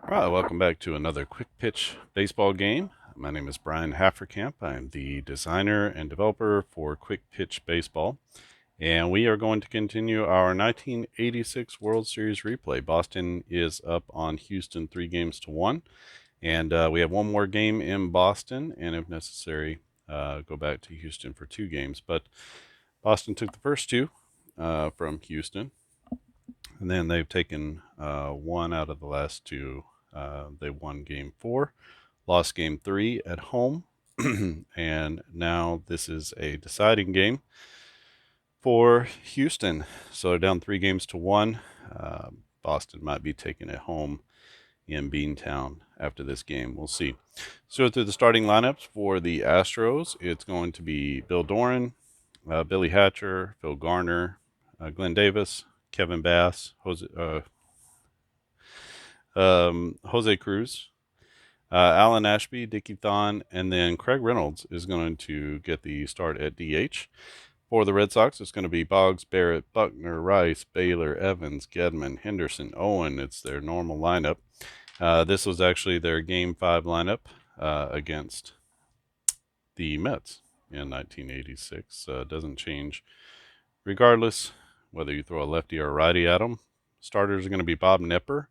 All right, welcome back to another quick pitch baseball game. My name is Brian Hafferkamp. I am the designer and developer for Quick Pitch Baseball, and we are going to continue our 1986 World Series replay. Boston is up on Houston 3-1, and we have one more game in Boston, and if necessary, go back to Houston for 2 games. But Boston took the first two from Houston, and then they've taken one out of the last two. They won game 4, lost game 3 at home, and now this is a deciding game for Houston. So they're down 3-1. Boston might be taking it home in Beantown after this game. We'll see. So through the starting lineups for the Astros, it's going to be Bill Doran, Billy Hatcher, Phil Garner, Glenn Davis, Kevin Bass, Jose Cruz, Alan Ashby, Dickie Thon, and then Craig Reynolds is going to get the start at DH. For the Red Sox, it's going to be Boggs, Barrett, Buckner, Rice, Baylor, Evans, Gedman, Henderson, Owen. It's their normal lineup. This was actually their Game 5 lineup against the Mets in 1986. Doesn't change regardless whether you throw a lefty or a righty at them. Starters are going to be Bob Knepper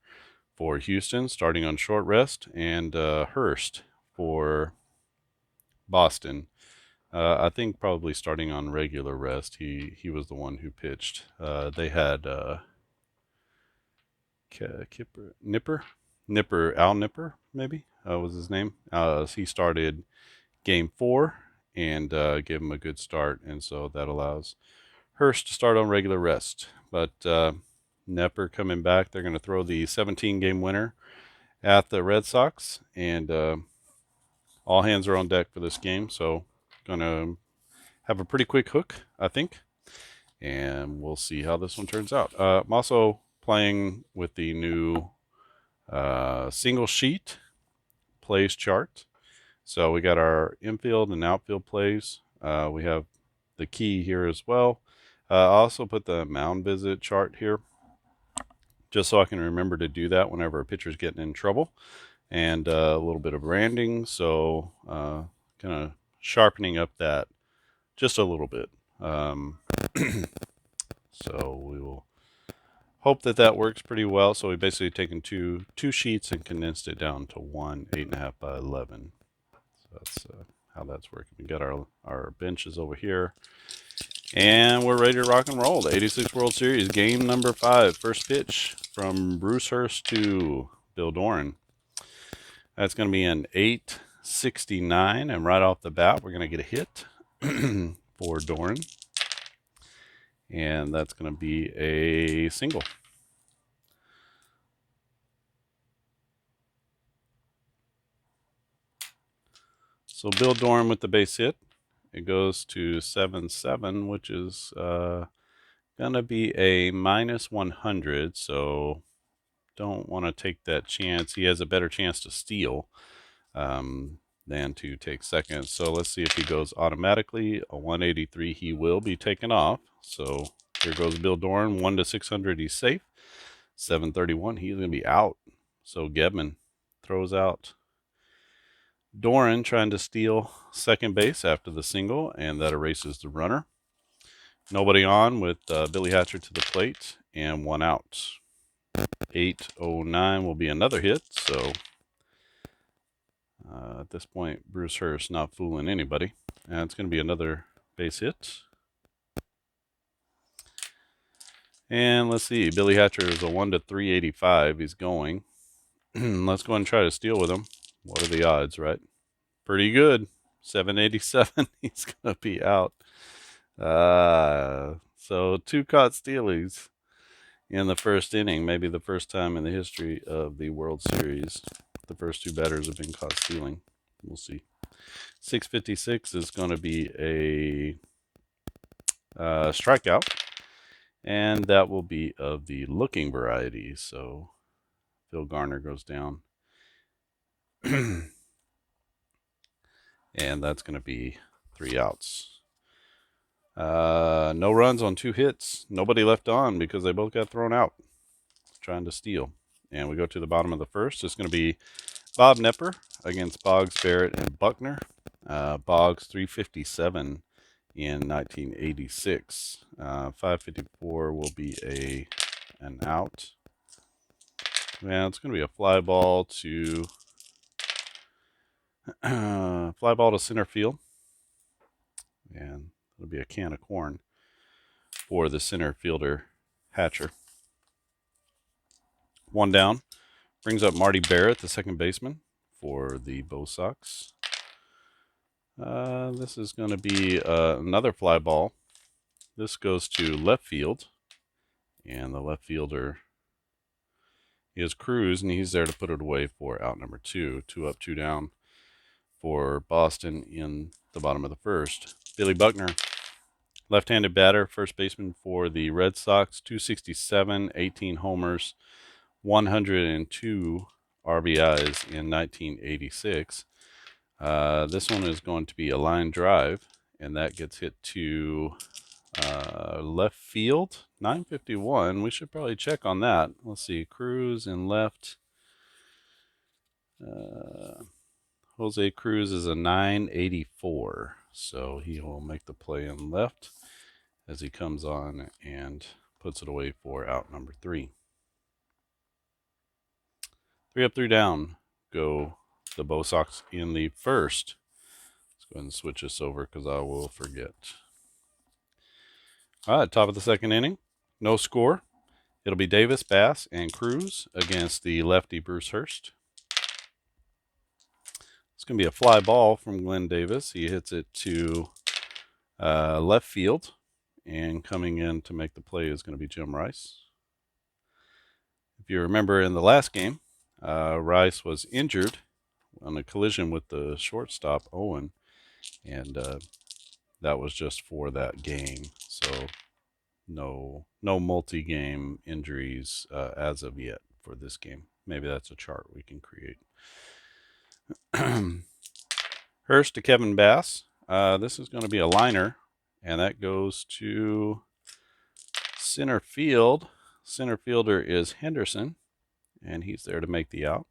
for Houston, starting on short rest, and Hurst for Boston. I think probably starting on regular rest. He was the one who pitched. They had Al Nipper, maybe was his name. He started game 4 and gave him a good start, and so that allows Hurst to start on regular rest. But Nepper coming back. They're going to throw the 17-game winner at the Red Sox, and all hands are on deck for this game. So, going to have a pretty quick hook, I think, and we'll see how this one turns out. I'm also playing with the new single sheet plays chart. So we got our infield and outfield plays. We have the key here as well. I also put the mound visit chart here, just so I can remember to do that whenever a pitcher's getting in trouble, and a little bit of branding. So kind of sharpening up that just a little bit. So we will hope that that works pretty well. So we basically taken two sheets and condensed it down to one 8.5 by 11. So that's how that's working. We got our benches over here, and we're ready to rock and roll. The 86 World Series, game number 5, first pitch from Bruce Hurst to Bill Doran. That's going to be an 869, and right off the bat, we're going to get a hit for Doran, and that's going to be a single. So Bill Doran with the base hit. It goes to 7-7, which is going to be a minus 100, so don't want to take that chance. He has a better chance to steal than to take second. So let's see if he goes automatically. A 183, he will be taken off. So here goes Bill Doran, 1 to 600, he's safe. 731, he's going to be out. So Gedman throws out Doran, trying to steal second base after the single, and that erases the runner. Nobody on with Billy Hatcher to the plate, and 1 out. 809 will be another hit, so at this point, Bruce Hurst not fooling anybody. And it's going to be another base hit. And let's see, Billy Hatcher is a 1 to 385. He's going. Let's go ahead and try to steal with him. What are the odds, right? Pretty good. 787. He's going to be out. So 2 caught stealies in the first inning. Maybe the first time in the history of the World Series. The first 2 batters have been caught stealing. We'll see. 656 is going to be a strikeout, and that will be of the looking variety. So Phil Garner goes down. And that's going to be 3 outs. No runs on 2 hits. Nobody left on because they both got thrown out trying to steal. And we go to the bottom of the first. It's going to be Bob Nepper against Boggs, Barrett, and Buckner. Boggs 357 in 1986. 554 will be an out. Well, it's going to be a fly ball to center field, and it'll be a can of corn for the center fielder Hatcher. One down. Brings up Marty Barrett, the second baseman for the Red Sox. This is going to be another fly ball. This goes to left field, and the left fielder is Cruz, and he's there to put it away for out number 2. 2 up, 2 down for Boston in the bottom of the first. Billy Buckner, left-handed batter, first baseman for the Red Sox, 267, 18 homers, 102 RBIs in 1986. This one is going to be a line drive, and that gets hit to left field. 951. We should probably check on that. Let's see. Cruz in left. Jose Cruz is a 984, so he will make the play in left as he comes on and puts it away for out number 3. 3 up, 3 down go the Red Sox in the first. Let's go ahead and switch this over because I will forget. All right, top of the second inning. No score. It'll be Davis, Bass, and Cruz against the lefty Bruce Hurst. It's going to be a fly ball from Glenn Davis. He hits it to left field, and coming in to make the play is going to be Jim Rice. If you remember in the last game, Rice was injured on a collision with the shortstop, Owen, and that was just for that game. So no multi-game injuries as of yet for this game. Maybe that's a chart we can create. Hurst to Kevin Bass. This is going to be a liner, and that goes to center field. Center fielder is Henderson, and he's there to make the out.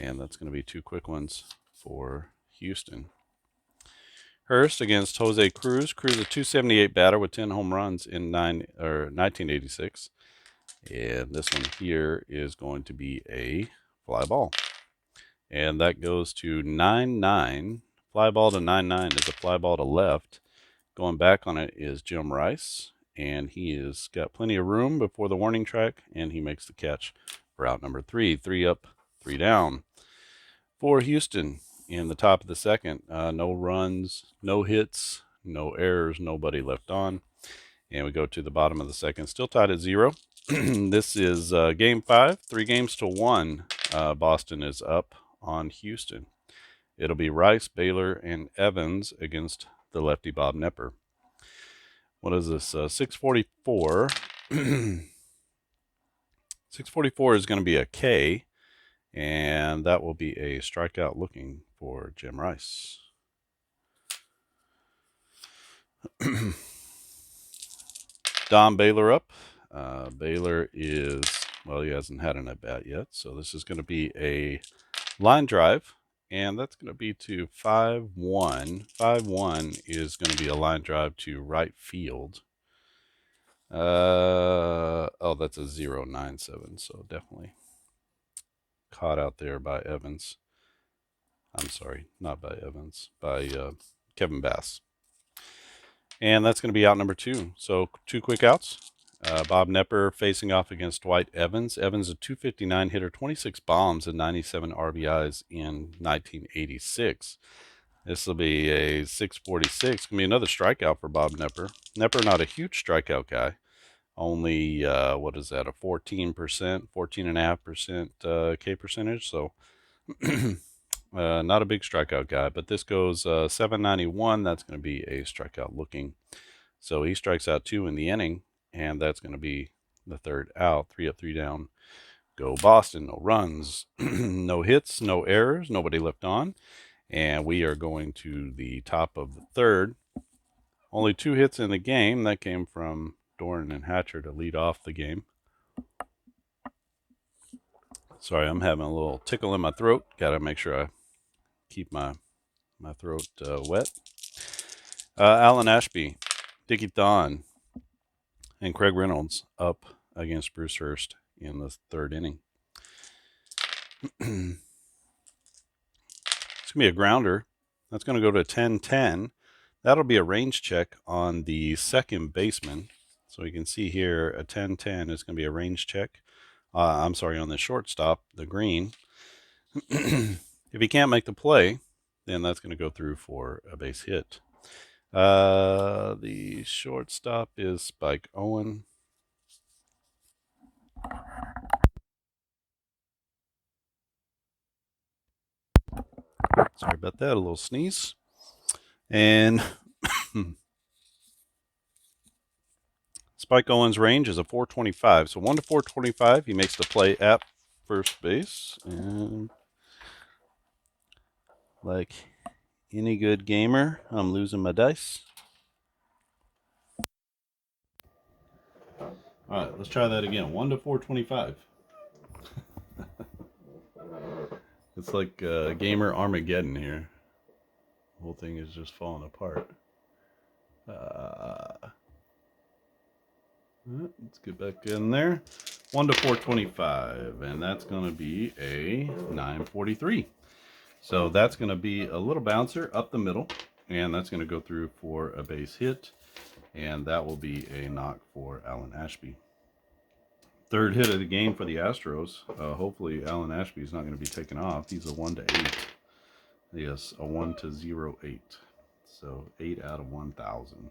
And that's going to be 2 quick ones for Houston. Hurst against Jose Cruz. Cruz a 278 batter with 10 home runs in 1986. And this one here is going to be a fly ball. And that goes to 9-9. Fly ball to 9-9 is a fly ball to left. Going back on it is Jim Rice, and he has got plenty of room before the warning track, and he makes the catch for out number 3. 3 up, 3 down. For Houston in the top of the second, no runs, no hits, no errors, nobody left on. And we go to the bottom of the second, still tied at 0. This is game 5, 3-1. Boston is up on Houston. It'll be Rice, Baylor, and Evans against the lefty Bob Nepper. What is this? 644. 644 is going to be a K, and that will be a strikeout looking for Jim Rice. Don Baylor up. Baylor is, well, he hasn't had an at-bat yet, so this is going to be a line drive, and that's going to be to 5-1. 5-1 is going to be a line drive to right field. Oh, that's a 0.97, so definitely caught out there by Evans. I'm sorry, not by Evans, by Kevin Bass. And that's going to be out number 2. So 2 quick outs. Bob Nepper facing off against Dwight Evans. Evans, a 259 hitter, 26 bombs and 97 RBIs in 1986. This will be a 646. Going to be another strikeout for Bob Nepper. Nepper, not a huge strikeout guy. Only, what is that, a 14%, 14.5% K percentage. So not a big strikeout guy. But this goes 791. That's going to be a strikeout looking. So he strikes out 2 in the inning. And that's going to be the third out. 3 up, 3 down. Go Boston. No runs, no hits, no errors, nobody left on. And we are going to the top of the third. Only 2 hits in the game. That came from Doran and Hatcher to lead off the game. Sorry, I'm having a little tickle in my throat. Got to make sure I keep my throat wet. Alan Ashby, Dickie Thon, and Craig Reynolds up against Bruce Hurst in the third inning. It's going to be a grounder. That's going to go to 10-10. That'll be a range check on the second baseman. So you can see here a 10-10 is going to be a range check. I'm sorry, on the shortstop, the green. If he can't make the play, then that's going to go through for a base hit. The shortstop is Spike Owen. Sorry about that, a little sneeze. And Spike Owen's range is a 425. So 1 to 425, he makes the play at first base. And like any good gamer, I'm losing my dice. All right, let's try that again. 1 to 425. It's like gamer Armageddon here. The whole thing is just falling apart. Let's get back in there. 1 to 425, and that's going to be a 943. So that's going to be a little bouncer up the middle, and that's going to go through for a base hit, and that will be a knock for Alan Ashby. Third hit of the game for the Astros. Hopefully Alan Ashby is not going to be taken off. He's a 1 to 8. Yes, a 1 to 0-8. So 8 out of 1,000.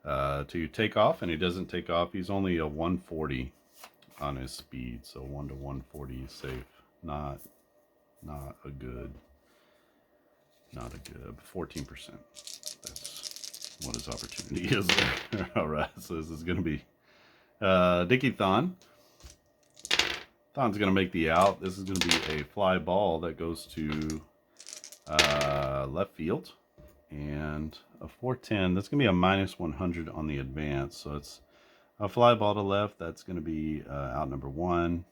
To take off, and he doesn't take off. He's only a 140 on his speed, so 1 to 140 is safe. Not a good 14%. That's what his opportunity is there. All right, so this is going to be Dickie Thon. Thon's going to make the out. This is going to be a fly ball that goes to left field. And a 410, that's going to be a minus 100 on the advance. So it's a fly ball to left. That's going to be out number 1.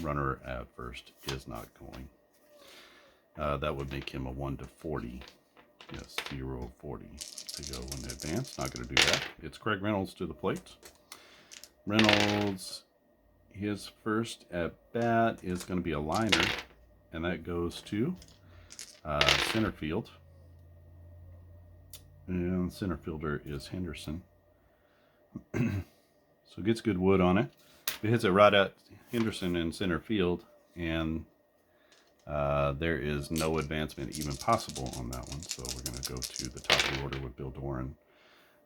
Runner at first is not going. That would make him a 1 to 40. Yes, 0-40 to go in the advance. Not going to do that. It's Craig Reynolds to the plate. Reynolds, his first at bat is going to be a liner, and that goes to center field. And center fielder is Henderson. So gets good wood on it. It hits it right at Henderson in center field, and there is no advancement even possible on that one. So we're going to go to the top of the order with Bill Doran.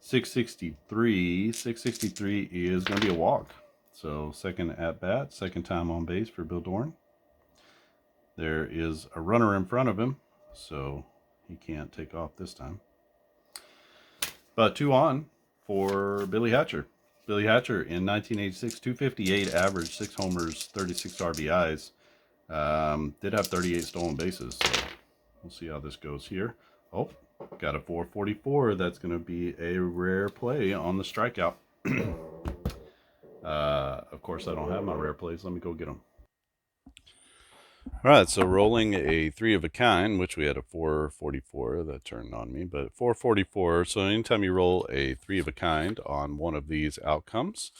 663. 663 is going to be a walk. So second at bat, second time on base for Bill Doran. There is a runner in front of him, so he can't take off this time. But 2 on for Billy Hatcher. Billy Hatcher in 1986, 258 average, 6 homers, 36 RBIs. Did have 38 stolen bases, so we'll see how this goes here. Oh, got a 444. That's going to be a rare play on the strikeout. Of course, I don't have my rare plays. Let me go get them. All right, so rolling a 3 of a kind, which we had a 444 that turned on me, but 444. So anytime you roll a 3 of a kind on one of these outcomes,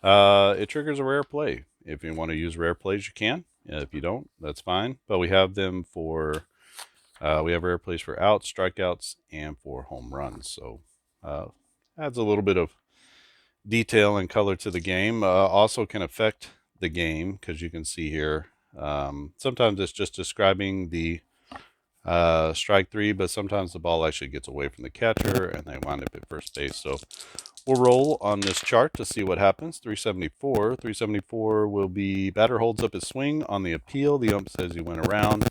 it triggers a rare play. If you want to use rare plays, you can. If you don't, that's fine. But we have them for, we have rare plays for outs, strikeouts, and for home runs. So adds a little bit of detail and color to the game. Also can affect the game, because you can see here, sometimes it's just describing the strike 3, but sometimes the ball actually gets away from the catcher and they wind up at first base. So we'll roll on this chart to see what happens. 374. 374 will be batter holds up his swing on the appeal. The ump says he went around,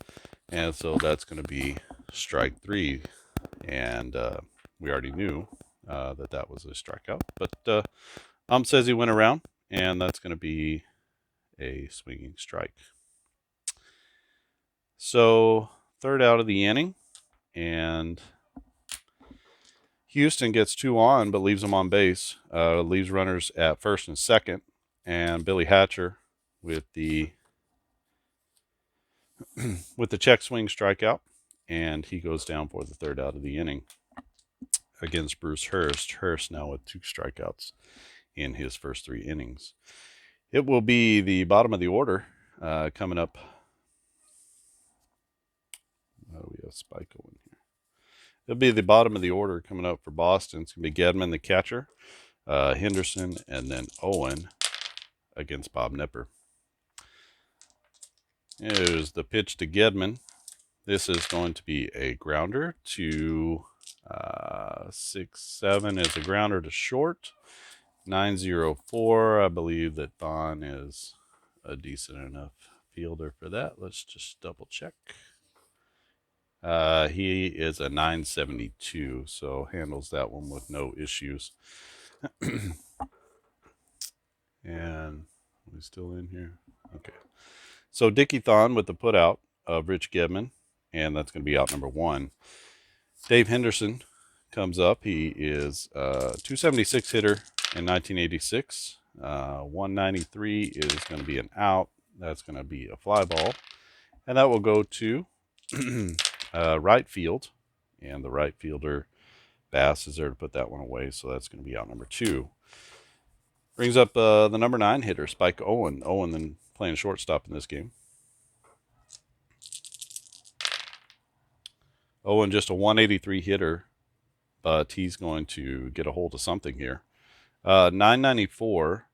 and so that's going to be strike 3. And we already knew that was a strikeout, but ump says he went around, and that's going to be a swinging strike. So third out of the inning, and Houston gets 2 on, but leaves them on base. Leaves runners at first and second, and Billy Hatcher with the with the check swing strikeout, and he goes down for the third out of the inning against Bruce Hurst. Hurst now with 2 strikeouts in his first 3 innings. It will be the bottom of the order coming up. We have Spike Owen here. It'll be the bottom of the order coming up for Boston. It's going to be Gedman, the catcher, Henderson, and then Owen against Bob Nipper. Here's the pitch to Gedman. This is going to be a grounder to 6-7 is a grounder to short. 9-0-4. I believe that Vaughn is a decent enough fielder for that. Let's just double check. He is a 972, so handles that one with no issues. And are we still in here? Okay. So Dickie Thon with the putout of Rich Gedman, and that's going to be out number 1. Dave Henderson comes up. He is a 276 hitter in 1986. 193 is going to be an out. That's going to be a fly ball. And that will go to right field. And the right fielder, Bass, is there to put that one away. So that's going to be out number 2. Brings up the number 9 hitter, Spike Owen. Owen then playing shortstop in this game. Owen just a 183 hitter, but he's going to get a hold of something here. 994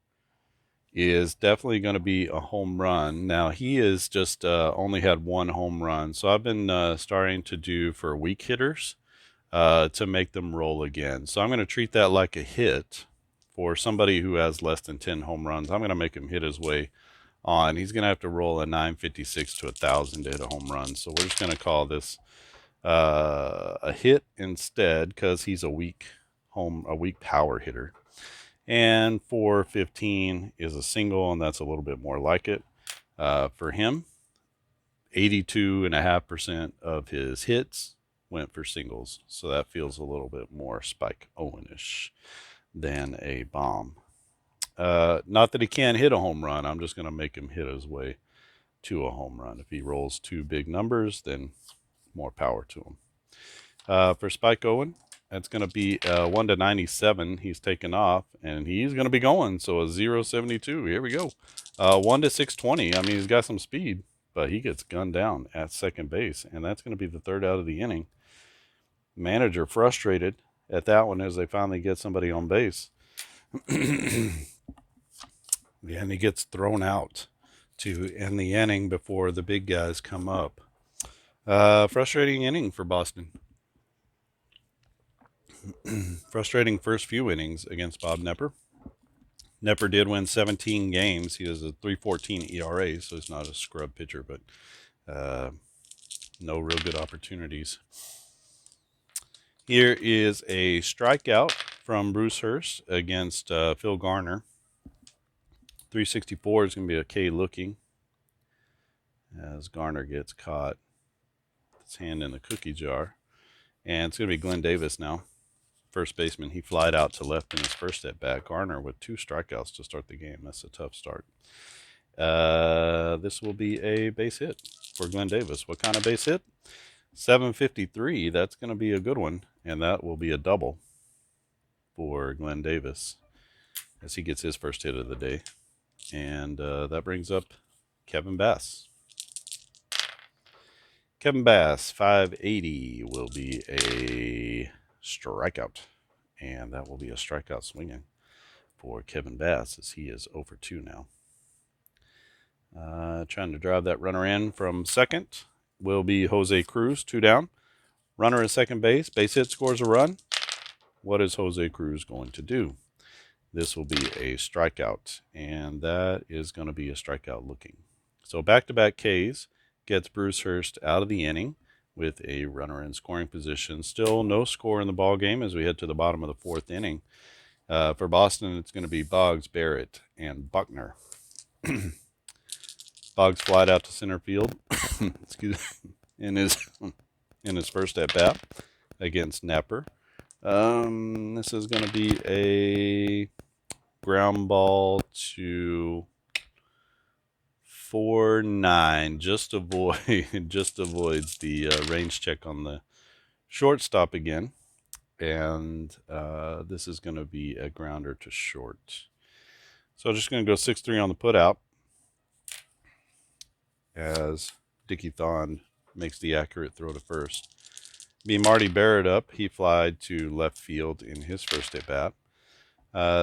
is definitely going to be a home run. Now, he has just only had 1 home run, so I've been starting to do for weak hitters to make them roll again. So I'm going to treat that like a hit for somebody who has less than 10 home runs. I'm going to make him hit his way on. He's going to have to roll a 956 to 1,000 to hit a home run. So we're just going to call this a hit instead because he's a weak power hitter. And 415 is a single, and that's a little bit more like it for him. 82.5% of his hits went for singles, so that feels a little bit more Spike Owen-ish than a bomb. Not that he can't hit a home run. I'm just going to make him hit his way to a home run. If he rolls 2 big numbers, then more power to him. For Spike Owen, that's going to be 1-97. He's taken off, and he's going to be going. So a 0.72. Here we go. 1-620. I mean, he's got some speed, but he gets gunned down at second base, and that's going to be the third out of the inning. Manager frustrated at that one as they finally get somebody on base. And he gets thrown out to end the inning before the big guys come up. Frustrating inning for Boston. Frustrating first few innings against Bob Nipper. Nipper did win 17 games. He has a 3.14 ERA, so he's not a scrub pitcher, but no real good opportunities. Here is a strikeout from Bruce Hurst against Phil Garner. 364 is going to be a K looking as Garner gets caught. His hand in the cookie jar. And it's going to be Glenn Davis now. First baseman. He flied out to left in his first at bat. Garner with 2 strikeouts to start the game. That's a tough start. This will be a base hit for Glenn Davis. What kind of base hit? 753. That's going to be a good one. And that will be a double for Glenn Davis as he gets his first hit of the day. And that brings up Kevin Bass. Kevin Bass, 580, will be a strikeout. And that will be a strikeout swinging for Kevin Bass as he is 0-2 now. Trying to drive that runner in from second will be Jose Cruz, 2 down. Runner at second base, base hit, scores a run. What is Jose Cruz going to do? This will be a strikeout, and that is going to be a strikeout looking. So back-to-back Ks gets Bruce Hurst out of the inning with a runner in scoring position. Still no score in the ball game as we head to the bottom of the 4th inning. For Boston, it's going to be Boggs, Barrett, and Buckner. Boggs flied out to center field excuse me, in his first at-bat against Napper. This is going to be a ground ball to 149. Just avoids the range check on the shortstop again. And this is going to be a grounder to short. So I'm just going to go 6-3 on the put out as Dickie Thon makes the accurate throw to first. Be Marty Barrett up. He flied to left field in his first at bat.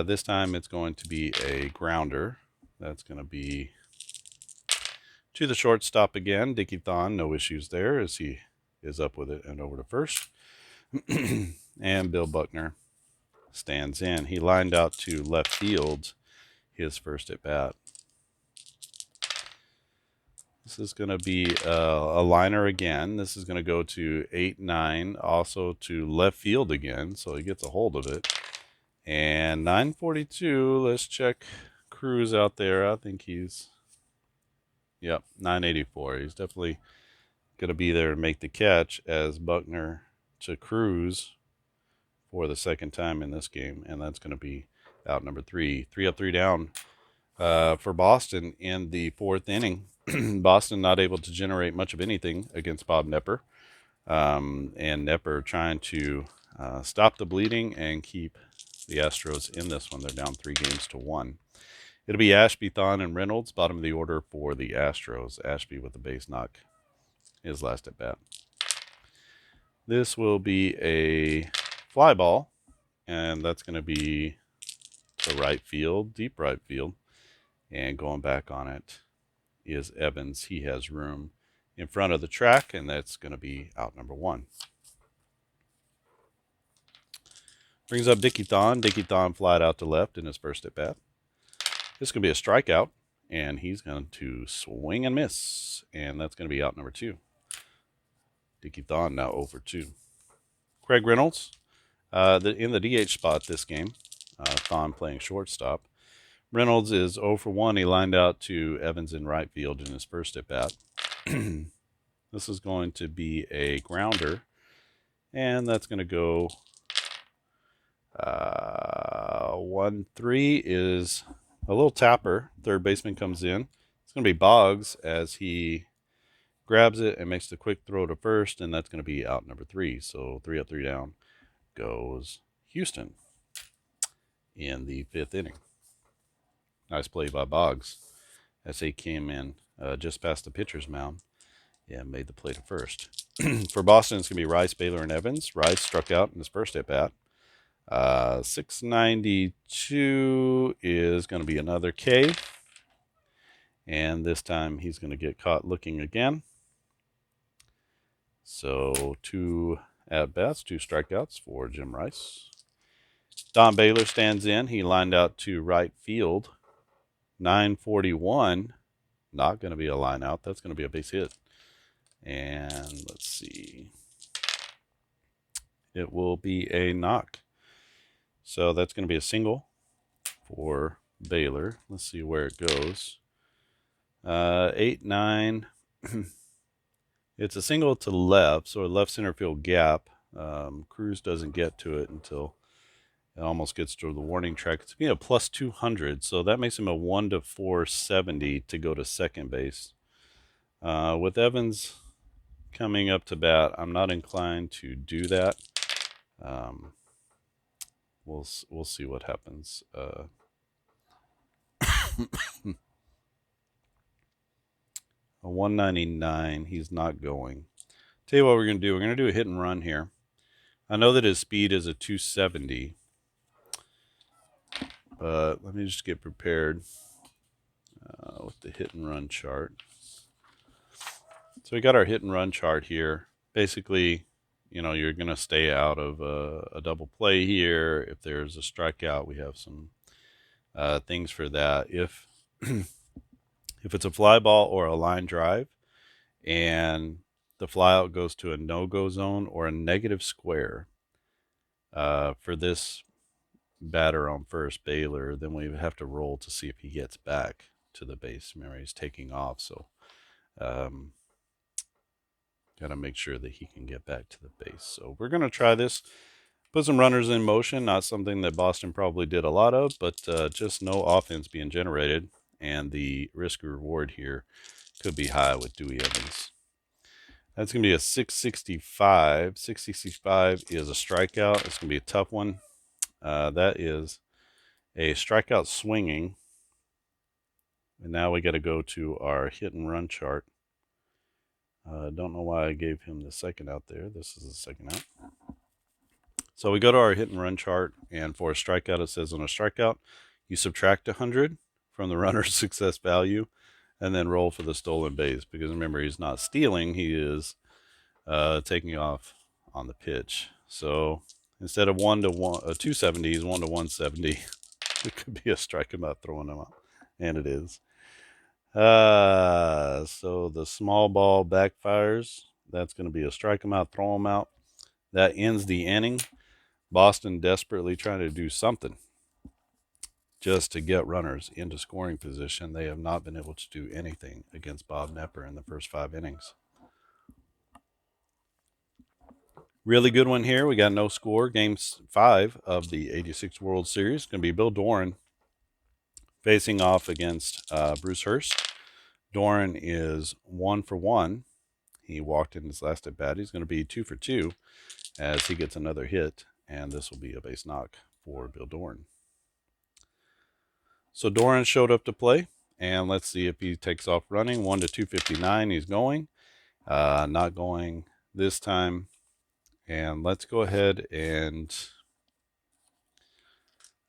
This time it's going to be a grounder. That's going to be to the shortstop again. Dickie Thon, no issues there as he is up with it and over to first. And Bill Buckner stands in. He lined out to left field his first at bat. This is going to be a liner again. This is going to go to 8-9, also to left field again, so he gets a hold of it. And 942, let's check Cruz out there. I think he's, 984. He's definitely going to be there to make the catch as Buckner to Cruz for the second time in this game, and that's going to be out number 3. 3 up, 3 down for Boston in the fourth inning. Boston not able to generate much of anything against Bob Knepper, and Knepper trying to stop the bleeding and keep the Astros in this one. They're down 3-1. It'll be Ashby, Thon, and Reynolds, bottom of the order for the Astros. Ashby with the base knock, his last at bat. This will be a fly ball, and that's going to be to right field, deep right field. And going back on it is Evans. He has room in front of the track, and that's going to be out number 1. Brings up Dickie Thon. Dickie Thon flied out to left in his first at bat. This is going to be a strikeout, and he's going to swing and miss, and that's going to be out number 2. Dickie Thon now over 2. Craig Reynolds in the DH spot this game. Thon playing shortstop. Reynolds is 0 for 1. He lined out to Evans in right field in his first at bat. This is going to be a grounder, and that's going to go 1-3 is a little tapper. Third baseman comes in. It's going to be Boggs as he grabs it and makes the quick throw to first, and that's going to be out number 3. So 3 up, 3 down goes Houston in the 5th inning. Nice play by Boggs as he came in just past the pitcher's mound and made the play to first. For Boston, it's going to be Rice, Baylor, and Evans. Rice struck out in his first at bat. 692 is going to be another K. And this time he's going to get caught looking again. So 2 at-bats, 2 strikeouts for Jim Rice. Don Baylor stands in. He lined out to right field. 941, not going to be a line out. That's going to be a base hit. And let's see. It will be a knock. So that's going to be a single for Baylor. Let's see where it goes. 8-9. It's a single to left, so a left center field gap. Cruz doesn't get to it until it almost gets to the warning track. It's going to be a plus 200, so that makes him a 1 to 470 to go to second base. With Evans coming up to bat, I'm not inclined to do that. We'll see what happens. A 199, he's not going. Tell you what we're going to do. We're going to do a hit and run here. I know that his speed is a 270. But let me just get prepared with the hit and run chart. So we got our hit and run chart here. Basically, you're going to stay out of a double play here. If there's a strikeout, we have some things for that. If it's a fly ball or a line drive and the flyout goes to a no-go zone or a negative square for this batter on first, Baylor, then we have to roll to see if he gets back to the base. Remember, he's taking off, so got to make sure that he can get back to the base. So we're going to try this. Put some runners in motion, not something that Boston probably did a lot of, but just no offense being generated. and the risk reward here could be high with Dewey Evans. That's going to be a 665. 665 is a strikeout. It's going to be a tough one. That is a strikeout swinging. And now we got to go to our hit and run chart. Don't know why I gave him the second out there. This is the second out. So we go to our hit and run chart, and for a strikeout, it says on a strikeout, you subtract 100 from the runner's success value, and then roll for the stolen base. Because remember, he's not stealing; he is taking off on the pitch. So instead of 270, he's 1 to 170. It could be a strike him out, throwing him out, and it is. So the small ball backfires. That's going to be a strike him out, throw him out. That ends the inning. Boston desperately trying to do something just to get runners into scoring position. They have not been able to do anything against Bob Knepper in the first 5 innings. Really good one here. We got no score. Game 5 of the 86 World Series. Going to be Bill Doran facing off against Bruce Hurst. Doran is 1 for 1. He walked in his last at bat. He's going to be 2 for 2 as he gets another hit, and this will be a base knock for Bill Doran. So Doran showed up to play, and let's see if he takes off running. 1 to 259. He's going. Not going this time. And let's go ahead and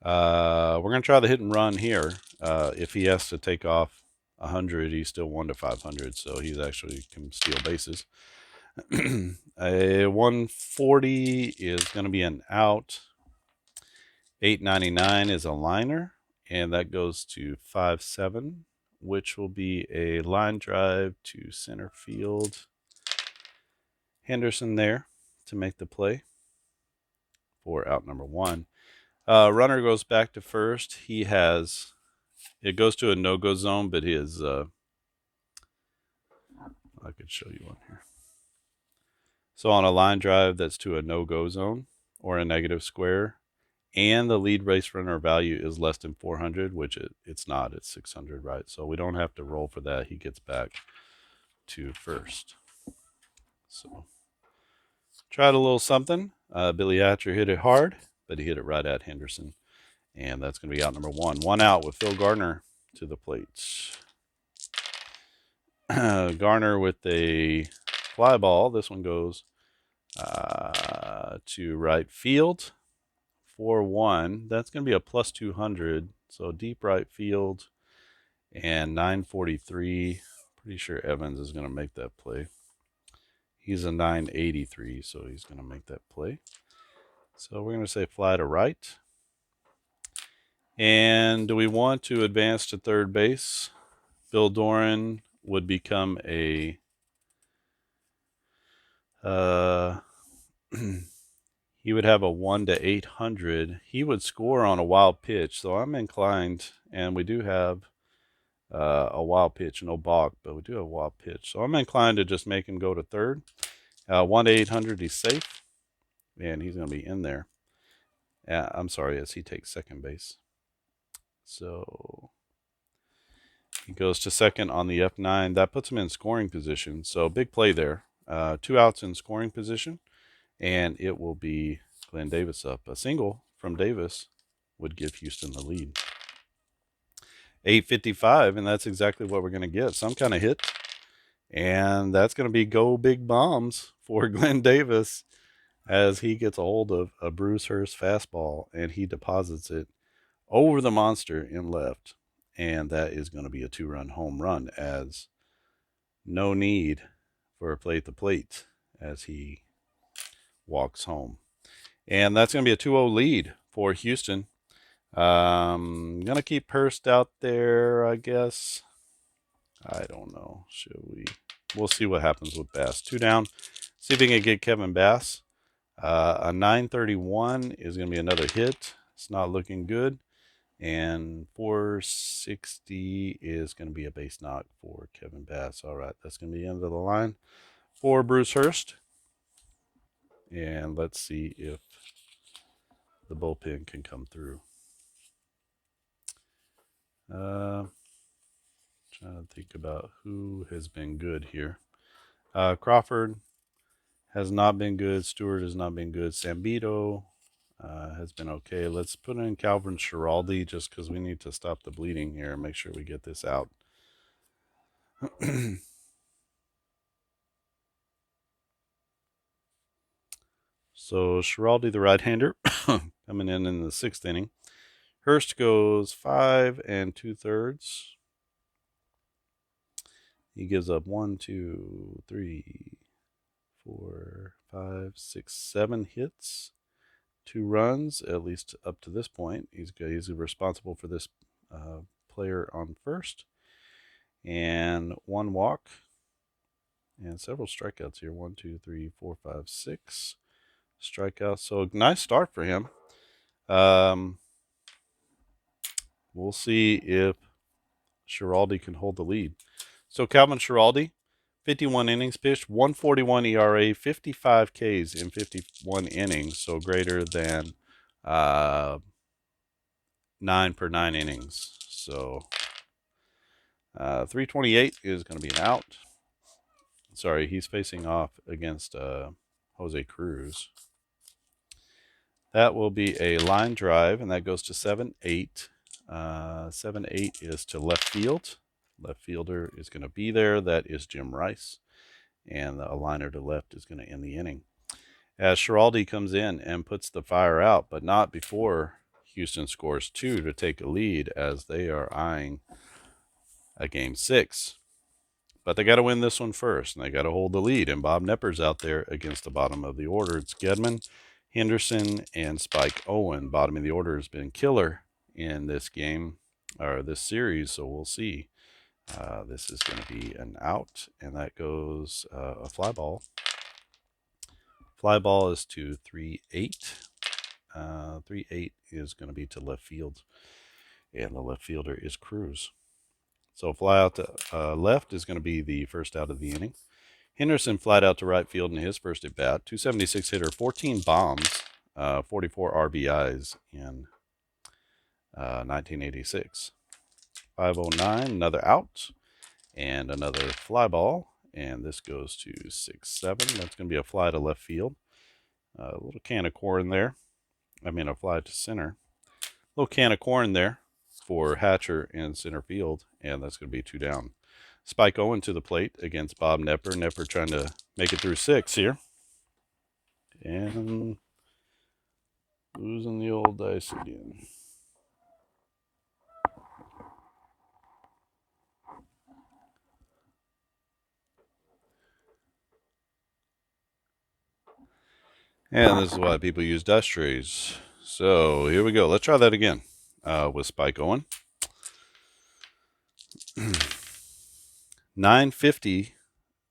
we're going to try the hit and run here. If he has to take off 100, he's still 1 to 500, so he's actually can steal bases. A 140 is going to be an out. 899 is a liner, and that goes to 5-7, which will be a line drive to center field. Henderson there to make the play for out number 1. Runner goes back to first. It goes to a no-go zone, but his, I could show you one here. So on a line drive that's to a no-go zone or a negative square, and the lead race runner value is less than 400, which it's not. It's 600, right? So we don't have to roll for that. He gets back to first. So tried a little something. Billy Hatcher hit it hard, but he hit it right at Henderson. And that's going to be out number 1. 1 out with Phil Garner to the plate. Garner with a fly ball. This one goes to right field. 4-1. That's going to be a plus 200. So deep right field. And 943. Pretty sure Evans is going to make that play. He's a 983, so he's going to make that play. So we're going to say fly to right. And do we want to advance to third base? Bill Doran would become a he would have a 1 to 800. He would score on a wild pitch, so I'm inclined, and we do have a wild pitch, no balk, but we do have a wild pitch. So I'm inclined to just make him go to third. 1 to 800, he's safe, and he's going to be in there. I'm sorry, as he takes second base. So he goes to second on the F9. That puts him in scoring position. So big play there. 2 outs in scoring position, and it will be Glenn Davis up. A single from Davis would give Houston the lead. 855, and that's exactly what we're going to get. Some kind of hit, and that's going to be go big bombs for Glenn Davis as he gets a hold of a Bruce Hurst fastball, and he deposits it over the monster in left. And that is going to be a 2-run home run, as no need for a plate-to-plate as he walks home. And that's going to be a 2-0 lead for Houston. Going to keep Hurst out there, I guess. I don't know. Should we? We'll see what happens with Bass. 2 down. See if we can get Kevin Bass. A 931 is going to be another hit. It's not looking good. And 460 is going to be a base knock for Kevin Bass. All right, that's going to be the end of the line for Bruce Hurst. And let's see if the bullpen can come through. Trying to think about who has been good here. Crawford has not been good. Stewart has not been good. Sambito has been okay. Let's put in Calvin Schiraldi just because we need to stop the bleeding here and make sure we get this out. So Schiraldi, the right-hander, coming in the 6th inning. Hurst goes 5 2/3. He gives up 1, 2, 3, 4, 5, 6, 7 hits, 2 runs, at least up to this point. He's responsible for this player on first, and 1 walk, and several strikeouts here. 1, 2, 3, 4, 5, 6 strikeouts. So nice start for him. We'll see if Schiraldi can hold the lead. So Calvin Schiraldi, 51 innings pitched, 141 ERA, 55 Ks in 51 innings, so greater than 9 per 9 innings. So 328 is going to be an out. Sorry, he's facing off against Jose Cruz. That will be a line drive, and that goes to 7-8. 7-8 is to left field. Left fielder is going to be there. That is Jim Rice. And a liner to left is going to end the inning. As Schiraldi comes in and puts the fire out, but not before Houston scores 2 to take a lead, as they are eyeing a Game 6. But they got to win this one first, and they got to hold the lead. And Bob Knepper's out there against the bottom of the order. It's Gedman, Henderson, and Spike Owen. Bottom of the order has been killer in this game, or this series, so we'll see. This is going to be an out, and that goes a fly ball. Fly ball is to 3-8. 3-8 is going to be to left field, and the left fielder is Cruz. So fly out to left is going to be the first out of the inning. Henderson flied out to right field in his first at bat. 276 hitter, 14 bombs, 44 RBIs in 1986. 509, another out, and another fly ball. And this goes to 6-7. That's going to be a fly to left field. A little can of corn there. I mean, a fly to center. A little can of corn there for Hatcher in center field, and that's going to be 2 down. Spike Owen to the plate against Bob Knepper. Knepper trying to make it through 6 here. And losing the old dice again. And this is why people use dust trays. So here we go. Let's try that again with Spike Owen. 950.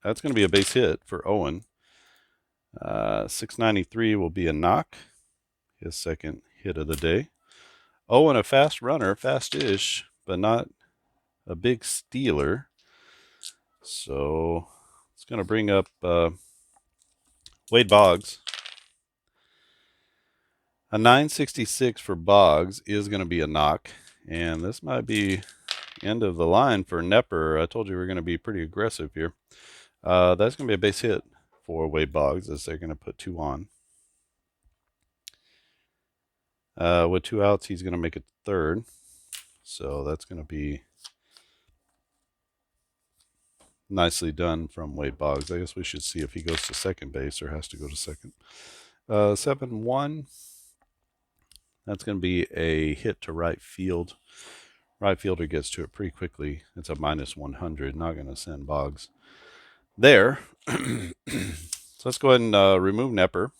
That's going to be a base hit for Owen. 693 will be a knock. His second hit of the day. Owen, a fast runner, fast-ish, but not a big stealer. So it's going to bring up Wade Boggs. A 966 for Boggs is going to be a knock, and this might be end of the line for Knepper. I told you we're going to be pretty aggressive here. That's going to be a base hit for Wade Boggs, as they're going to put 2 on. With 2 outs, he's going to make it third, so that's going to be nicely done from Wade Boggs. I guess we should see if he goes to second base or has to go to second. 7-1. That's going to be a hit to right field. Right fielder gets to it pretty quickly. It's a -100. Not going to send Boggs there. So let's go ahead and remove Knepper.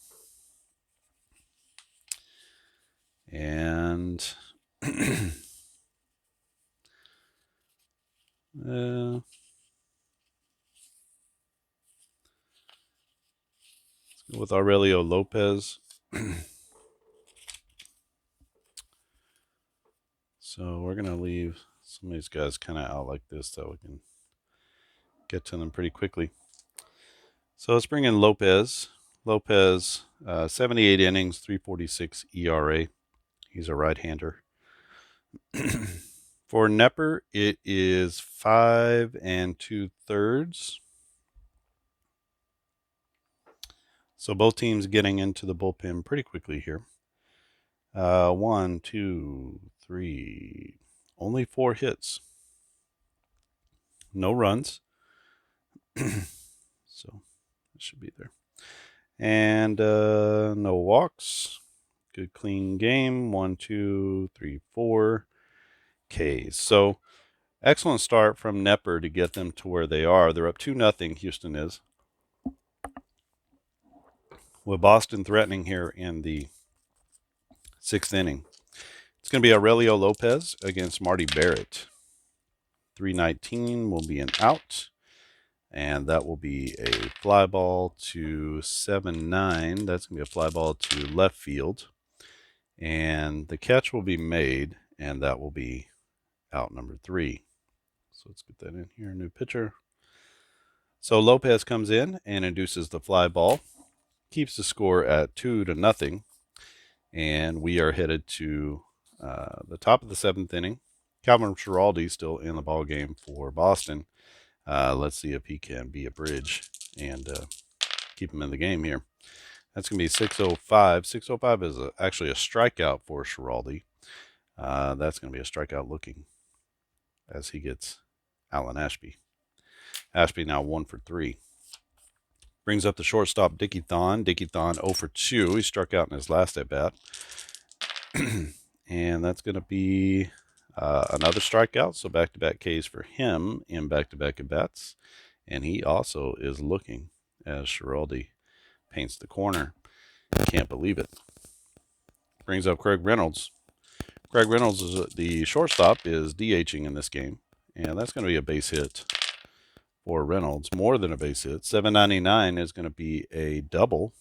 And let's go with Aurelio Lopez. So we're going to leave some of these guys kind of out like this so we can get to them pretty quickly. So let's bring in Lopez. Lopez, 78 innings, 346 ERA. He's a right-hander. For Nepper, it is 5 2/3. So both teams getting into the bullpen pretty quickly here. 1, 2, 3. Only 4 hits. No runs. So it should be there. And no walks. Good clean game. 1, 2, 3, 4 Ks. So excellent start from Nepper to get them to where they are. They're up 2-0. Houston is. With Boston threatening here in the 6th inning. It's going to be Aurelio Lopez against Marty Barrett. 319 will be an out. And that will be a fly ball to 7-9. That's going to be a fly ball to left field. And the catch will be made, and that will be out number 3. So let's get that in here. New pitcher. So Lopez comes in and induces the fly ball. Keeps the score at 2-0. And we are headed to the top of the 7th inning. Calvin Schiraldi still in the ball game for Boston. Let's see if he can be a bridge and keep him in the game here. That's going to be 605. 605 is actually a strikeout for Schiraldi. That's going to be a strikeout looking as he gets Alan Ashby. Ashby now 1 for 3. Brings up the shortstop, Dickie Thon. Dickie Thon 0 for 2. He struck out in his last at bat. And that's going to be another strikeout. So back-to-back Ks for him in back-to-back at bats. And he also is looking as Schiraldi paints the corner. Can't believe it. Brings up Craig Reynolds. Craig Reynolds, is the shortstop, is DHing in this game. And that's going to be a base hit for Reynolds. More than a base hit. 799 is going to be a double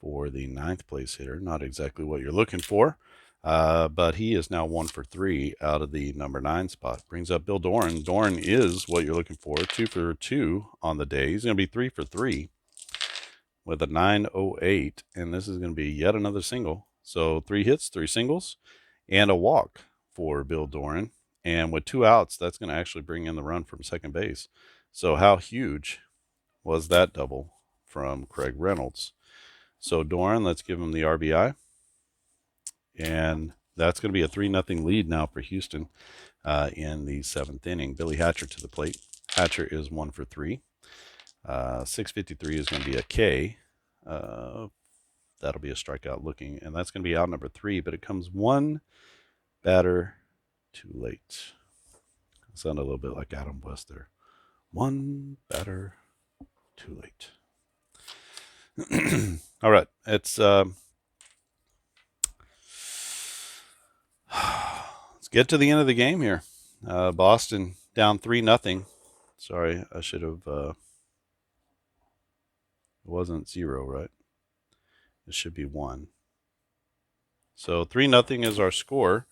for the 9th place hitter. Not exactly what you're looking for. But he is now 1 for 3 out of the number 9 spot. Brings up Bill Doran. Doran is what you're looking for. 2 for 2 on the day. He's going to be 3 for 3 with a 908. And this is going to be yet another single. So 3 hits, 3 singles, and a walk for Bill Doran. And with 2 outs, that's going to actually bring in the run from second base. So how huge was that double from Craig Reynolds? So Doran, let's give him the RBI. And that's going to be a 3-0 lead now for Houston in the 7th inning. Billy Hatcher to the plate. Hatcher is 1 for 3. 653 is going to be a K. That'll be a strikeout looking. And that's going to be out number 3. But it comes 1 batter too late. It sounded a little bit like Adam West there. 1 batter too late. All right. It's... Let's get to the end of the game here. Boston down 3-0. Sorry, I should have. It wasn't 0, right? It should be 1. So 3-0 is our score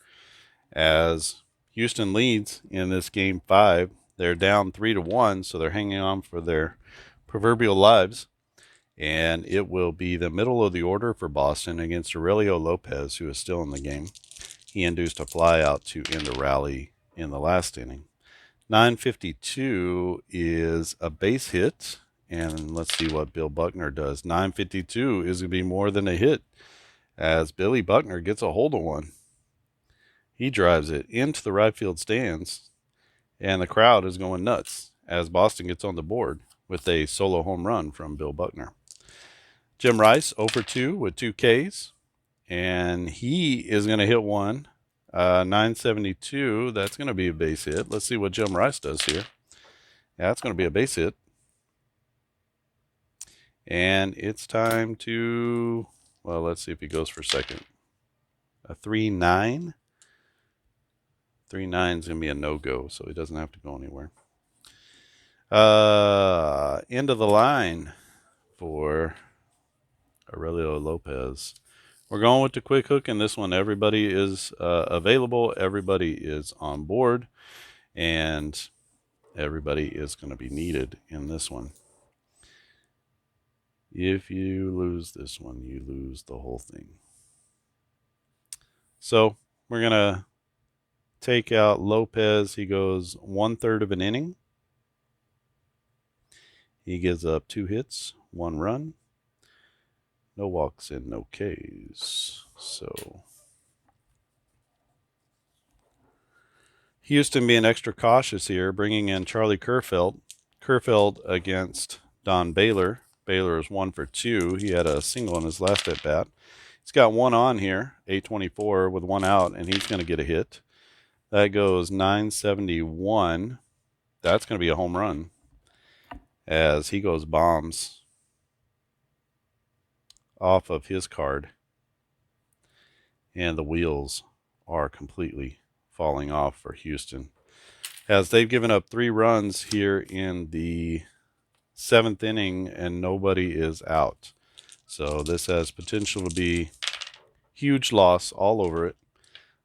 as Houston leads in this game 5. They're down 3-1, so they're hanging on for their proverbial lives. And it will be the middle of the order for Boston against Aurelio Lopez, who is still in the game. He induced a fly out to end the rally in the last inning. 952 is a base hit. And let's see what Bill Buckner does. 952 is going to be more than a hit as Billy Buckner gets a hold of one. He drives it into the right field stands, and the crowd is going nuts as Boston gets on the board with a solo home run from Bill Buckner. Jim Rice 0 for 2 with 2 Ks. And he is going to hit one. 972. That's going to be a base hit. Let's see what Jim Rice does here. Yeah, it's going to be a base hit. And it's time to, well, let's see if he goes for second. A 3-9. 3-9 is going to be a no-go, so he doesn't have to go anywhere. End of the line for Aurelio Lopez. We're going with the quick hook in this one. Everybody is available. Everybody is on board. And everybody is going to be needed in this one. If you lose this one, you lose the whole thing. So we're going to take out Lopez. He goes 1/3 of an inning. He gives up 2 hits, 1 run, no walks and no Ks. So Houston being extra cautious here, bringing in Charlie Kerfeld. Kerfeld against Don Baylor. Baylor is 1 for 2. He had a single in his last at bat. He's got 1 on here, 824 with 1 out, and he's going to get a hit. That goes 971. That's going to be a home run as he goes bombs off of his card. And the wheels are completely falling off for Houston, as they've given up 3 runs here in the 7th inning and nobody is out. So this has potential to be huge loss all over it.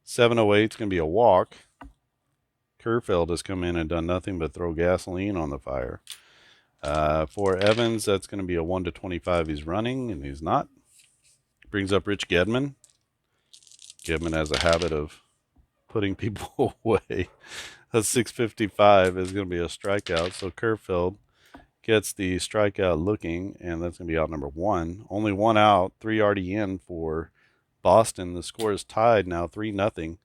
708 is going to be a walk. Kerfeld has come in and done nothing but throw gasoline on the fire. For Evans, that's going to be a 1-25. He's running, and he's not. Brings up Rich Gedman. Gedman has a habit of putting people away. A 655 is going to be a strikeout. So Kerfeld gets the strikeout looking, and that's going to be out number 1. Only 1 out, 3 already in for Boston. The score is tied now, 3-0,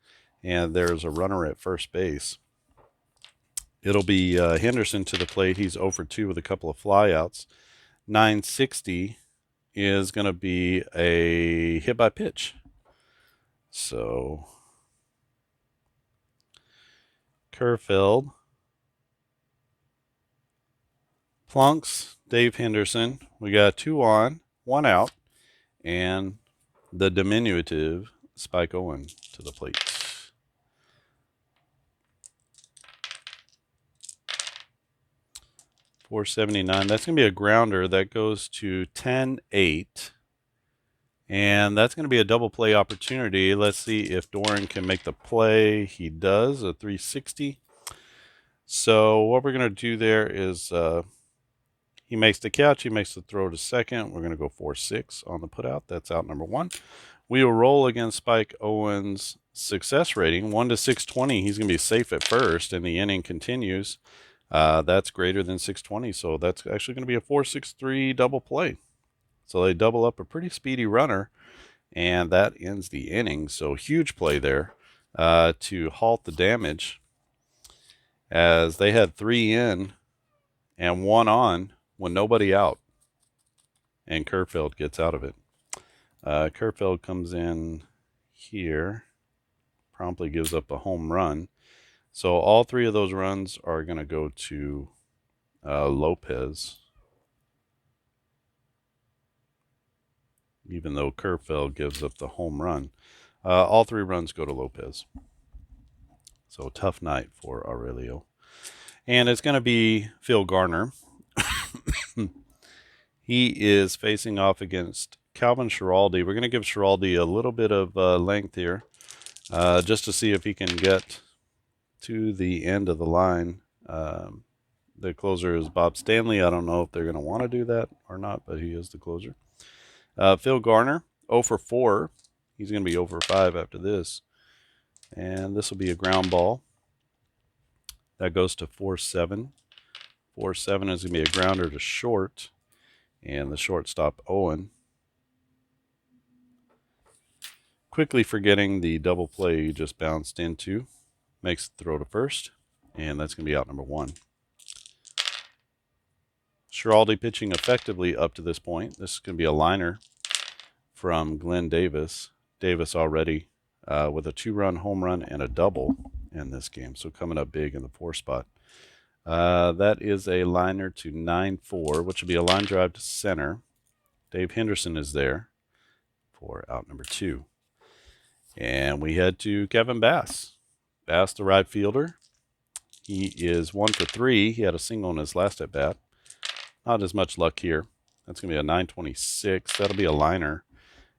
and there's a runner at first base. It'll be Henderson to the plate. He's 0 for 2 with a couple of flyouts. 960 is going to be a hit by pitch. So Kerfeld, Plunks, Dave Henderson. We got 2 on, 1 out, and the diminutive Spike Owen to the plate. .479. That's going to be a grounder. That goes to 10-8. And that's going to be a double play opportunity. Let's see if Doran can make the play. He does, a 360. So what we're going to do there is he makes the catch. He makes the throw to second. We're going to go 4-6 on the putout. That's out number 1. We will roll against Spike Owen's success rating, 1 to 620. He's going to be safe at first, and the inning continues. That's greater than 620, so that's actually going to be a 4-6-3 double play. So they double up a pretty speedy runner, and that ends the inning. So huge play there to halt the damage, as they had 3 in and 1 on when nobody out, and Kerfeld gets out of it. Kerfeld comes in here, promptly gives up a home run. So all 3 of those runs are going to go to Lopez, even though Kerfeld gives up the home run. All 3 runs go to Lopez. So tough night for Aurelio. And it's going to be Phil Garner. He is facing off against Calvin Schiraldi. We're going to give Schiraldi a little bit of length here, just to see if he can get to the end of the line. The closer is Bob Stanley. I don't know if they're going to want to do that or not, but he is the closer. Phil Garner, 0 for 4. He's going to be 0 for 5 after this. And this will be a ground ball. That goes to 4-7. 4-7 is going to be a grounder to short. And the shortstop, Owen, quickly forgetting the double play he just bounced into, makes the throw to first, and that's going to be out number 1. Schiraldi pitching effectively up to this point. This is going to be a liner from Glenn Davis. Davis already with a 2-run home run and a double in this game, so coming up big in the 4 spot. That is a liner to 9-4, which will be a line drive to center. Dave Henderson is there for out number 2. And we head to Kevin Bass. Bass, the right fielder. He is 1 for 3. He had a single in his last at bat. Not as much luck here. That's going to be a 926. That'll be a liner.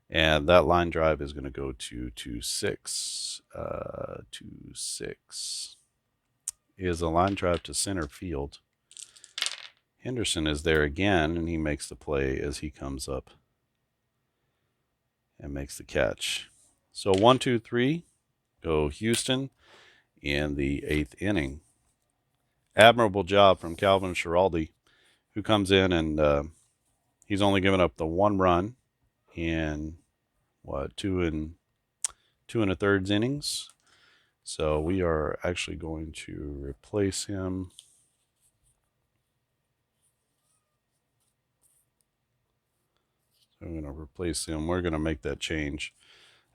And that line drive is going to go to 2-6. 2-6 is a line drive to center field. Henderson is there again, and he makes the play as he comes up and makes the catch. So 1, 2, 3, go Houston. in the 8th inning. Admirable job from Calvin Schiraldi, who comes in and he's only given up the 1 run in two and a third innings. So we are actually going to replace him. I'm going to replace him. We're going to make that change.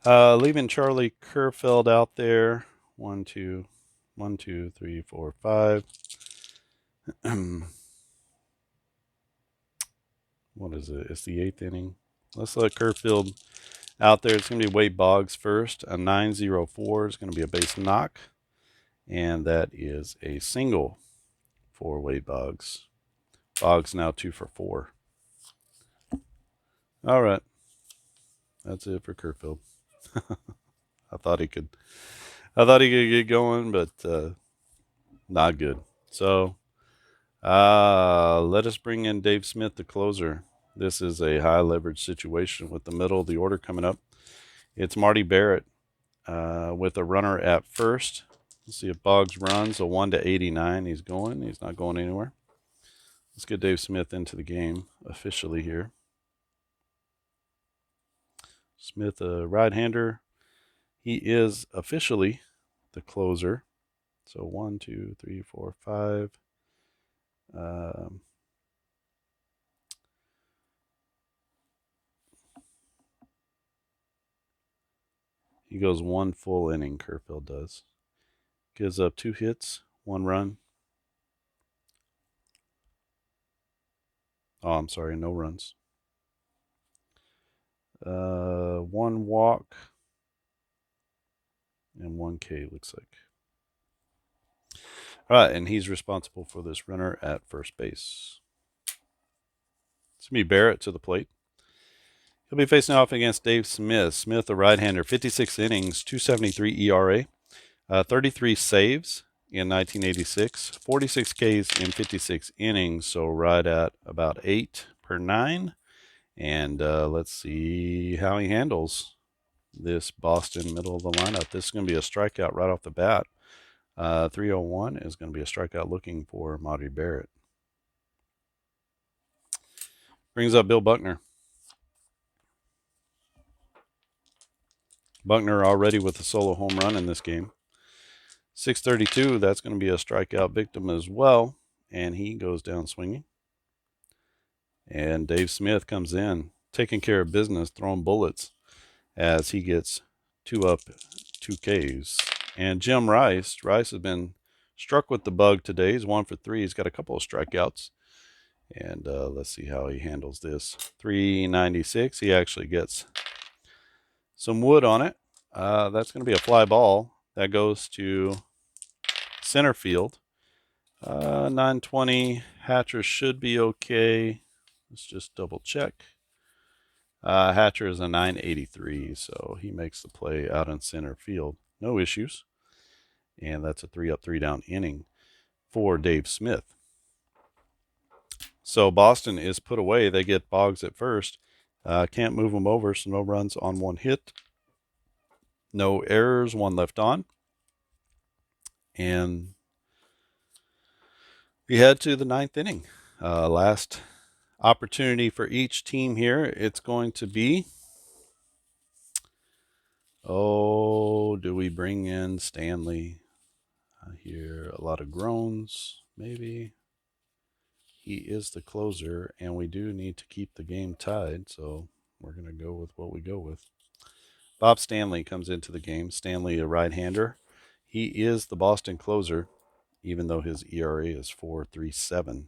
Leaving Charlie Kerfeld out there. 1, 2, 1, 2, 3, 4, 5. What is it? It's the 8th inning. Let's let Kerfeld out there. It's going to be Wade Boggs first. A 9-0-4 is going to be a base knock. And that is a single for Wade Boggs. Boggs now 2 for 4. All right. That's it for Kerfeld. I thought he could get going, but not good. So let us bring in Dave Smith, the closer. This is a high leverage situation with the middle of the order coming up. It's Marty Barrett with a runner at first. Let's see if Boggs runs a 1-89. He's going. He's not going anywhere. Let's get Dave Smith into the game officially here. Smith, a right-hander. He is officially the closer. So 1, 2, 3, 4, 5. He goes 1 full inning, Kerfeld does. Gives up 2 hits, 1 run. Oh, I'm sorry, no runs. 1 walk and 1 K, looks like. All right, and he's responsible for this runner at first base. It's going to be Barrett to the plate. He'll be facing off against Dave Smith. Smith, a right-hander, 56 innings, 2.73 ERA, 33 saves in 1986, 46 Ks in 56 innings, so right at about 8 per 9. And let's see how he handles this Boston middle of the lineup. This is going to be a strikeout right off the bat. 301 is going to be a strikeout looking for Marty Barrett. Brings up Bill Buckner. Buckner already with a solo home run in this game. 632, that's going to be a strikeout victim as well. And he goes down swinging. And Dave Smith comes in, taking care of business, throwing bullets as he gets 2 up, 2 Ks. And Jim Rice has been struck with the bug today. He's 1 for 3. He's got a couple of strikeouts. And let's see how he handles this. 396. He actually gets some wood on it. That's going to be a fly ball. That goes to center field. 920. Hatcher should be okay. Let's just double check. Hatcher is a 983, so he makes the play out in center field. No issues. And that's a 3 up, 3 down inning for Dave Smith. So Boston is put away. They get Boggs at first. Can't move him over, so no runs on 1 hit. No errors, 1 left on. And we head to the 9th inning. Last opportunity for each team here. It's going to be, do we bring in Stanley? I hear a lot of groans, maybe. He is the closer, and we do need to keep the game tied, so we're going to go with what we go with. Bob Stanley comes into the game. Stanley, a right-hander. He is the Boston closer, even though his ERA is 4.37.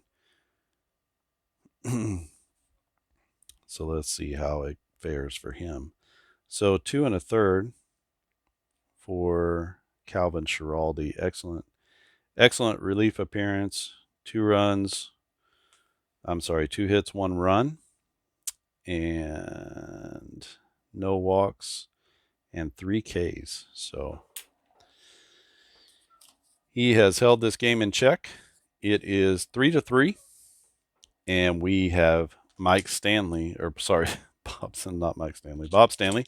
So let's see how it fares for him. So 2 1/3 for Calvin Schiraldi. Excellent relief appearance. 2 hits, 1 run, and no walks, and 3 Ks. So he has held this game in check. It is 3-3, and we have Bobson, not Mike Stanley. Bob Stanley.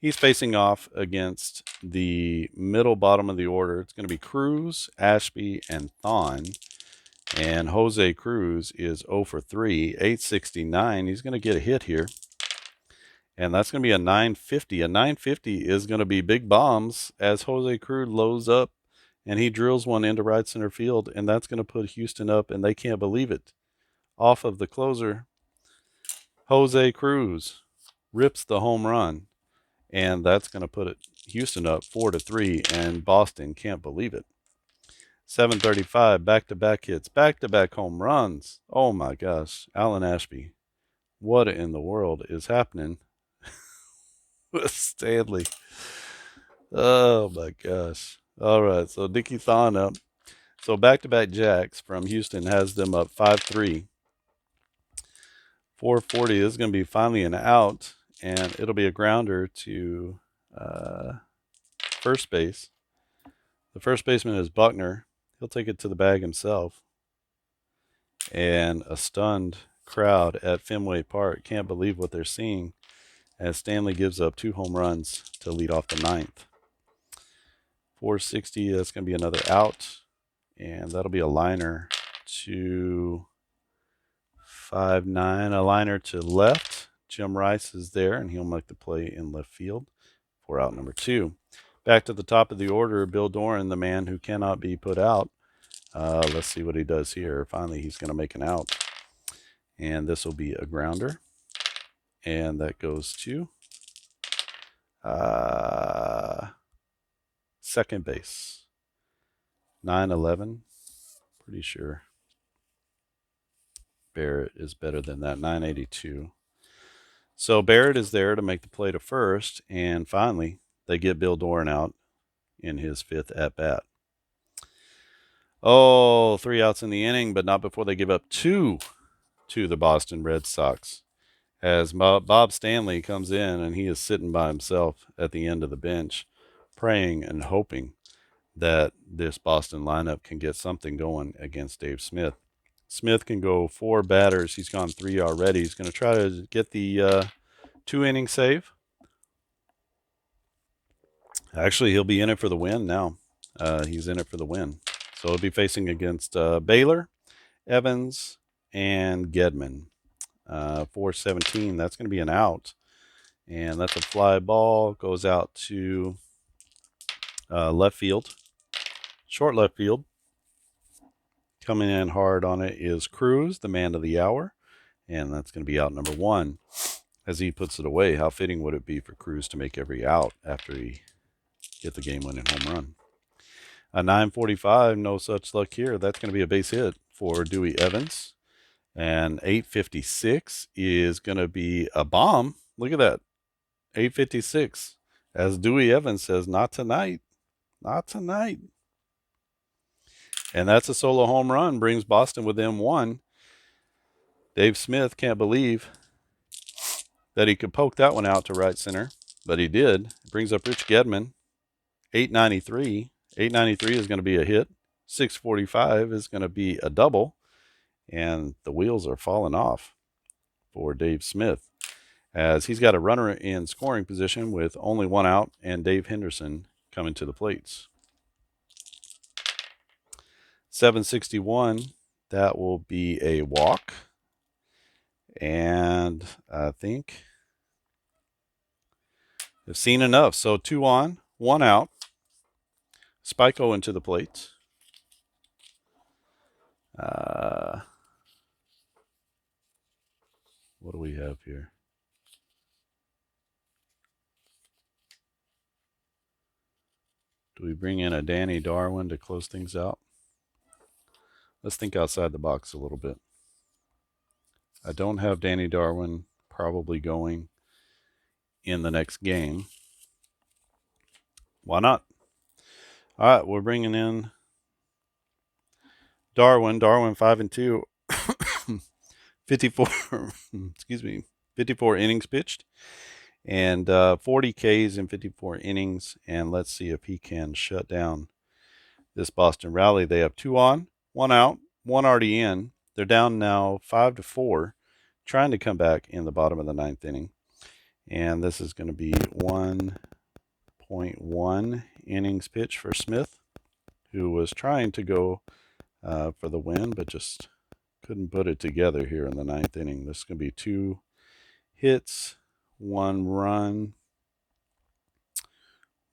He's facing off against the middle bottom of the order. It's going to be Cruz, Ashby, and Thon. And Jose Cruz is 0 for 3, 869. He's going to get a hit here. And that's going to be a 950. A 950 is going to be big bombs as Jose Cruz loads up and he drills one into right center field. And that's going to put Houston up, and they can't believe it. Off of the closer, Jose Cruz rips the home run. And that's going to put Houston up 4 to 3, and Boston can't believe it. 735, back-to-back hits, back-to-back home runs. Oh my gosh, Alan Ashby. What in the world is happening with Stanley? Oh my gosh. All right, so Dickie Thon up. So back-to-back jacks from Houston has them up 5-3. 440 is going to be finally an out, and it'll be a grounder to first base. The first baseman is Buckner. He'll take it to the bag himself. And a stunned crowd at Fenway Park can't believe what they're seeing as Stanley gives up 2 home runs to lead off the ninth. 460, that's going to be another out. And that'll be a liner to 5-9. A liner to left. Jim Rice is there, and he'll make the play in left field for out number 2. Back to the top of the order, Bill Doran, the man who cannot be put out. Let's see what he does here. Finally, he's going to make an out. And this will be a grounder. And that goes to second base. 9-11. Pretty sure Barrett is better than that. 982. So Barrett is there to make the play to first. And finally, they get Bill Doran out in his 5th at-bat. Oh, 3 outs in the inning, but not before they give up 2 to the Boston Red Sox. As Bob Stanley comes in, and he is sitting by himself at the end of the bench, praying and hoping that this Boston lineup can get something going against Dave Smith. Smith can go 4 batters. He's gone 3 already. He's going to try to get the 2-inning save. Actually, he'll be in it for the win now. He's in it for the win. So he'll be facing against Baylor, Evans, and Gedman. 417, that's going to be an out. And that's a fly ball. Goes out to left field. Short left field. Coming in hard on it is Cruz, the man of the hour. And that's going to be out number 1 as he puts it away. How fitting would it be for Cruz to make every out after he get the game-winning home run? A 945, no such luck here. That's going to be a base hit for Dewey Evans. And 856 is going to be a bomb. Look at that. 856. As Dewey Evans says, not tonight. Not tonight. And that's a solo home run. Brings Boston within 1. Dave Smith can't believe that he could poke that one out to right center. But he did. Brings up Rich Gedman. 893. 893 is going to be a hit. 645 is going to be a double. And the wheels are falling off for Dave Smith as he's got a runner in scoring position with only 1 out and Dave Henderson coming to the plates. 761, that will be a walk. And I think I've seen enough. So 2 on, 1 out. Spiko into the plate. What do we have here? Do we bring in a Danny Darwin to close things out? Let's think outside the box a little bit. I don't have Danny Darwin probably going in the next game. Why not? All right, we're bringing in Darwin. Darwin 5-2. 54 54 innings pitched and 40 Ks in 54 innings. And let's see if he can shut down this Boston rally. They have 2 on, 1 out, 1 already in. They're down now 5-4, trying to come back in the bottom of the 9th inning. And this is going to be 1.1 innings pitch for Smith, who was trying to go for the win, but just couldn't put it together here in the ninth inning. This is going to be 2 hits, 1 run,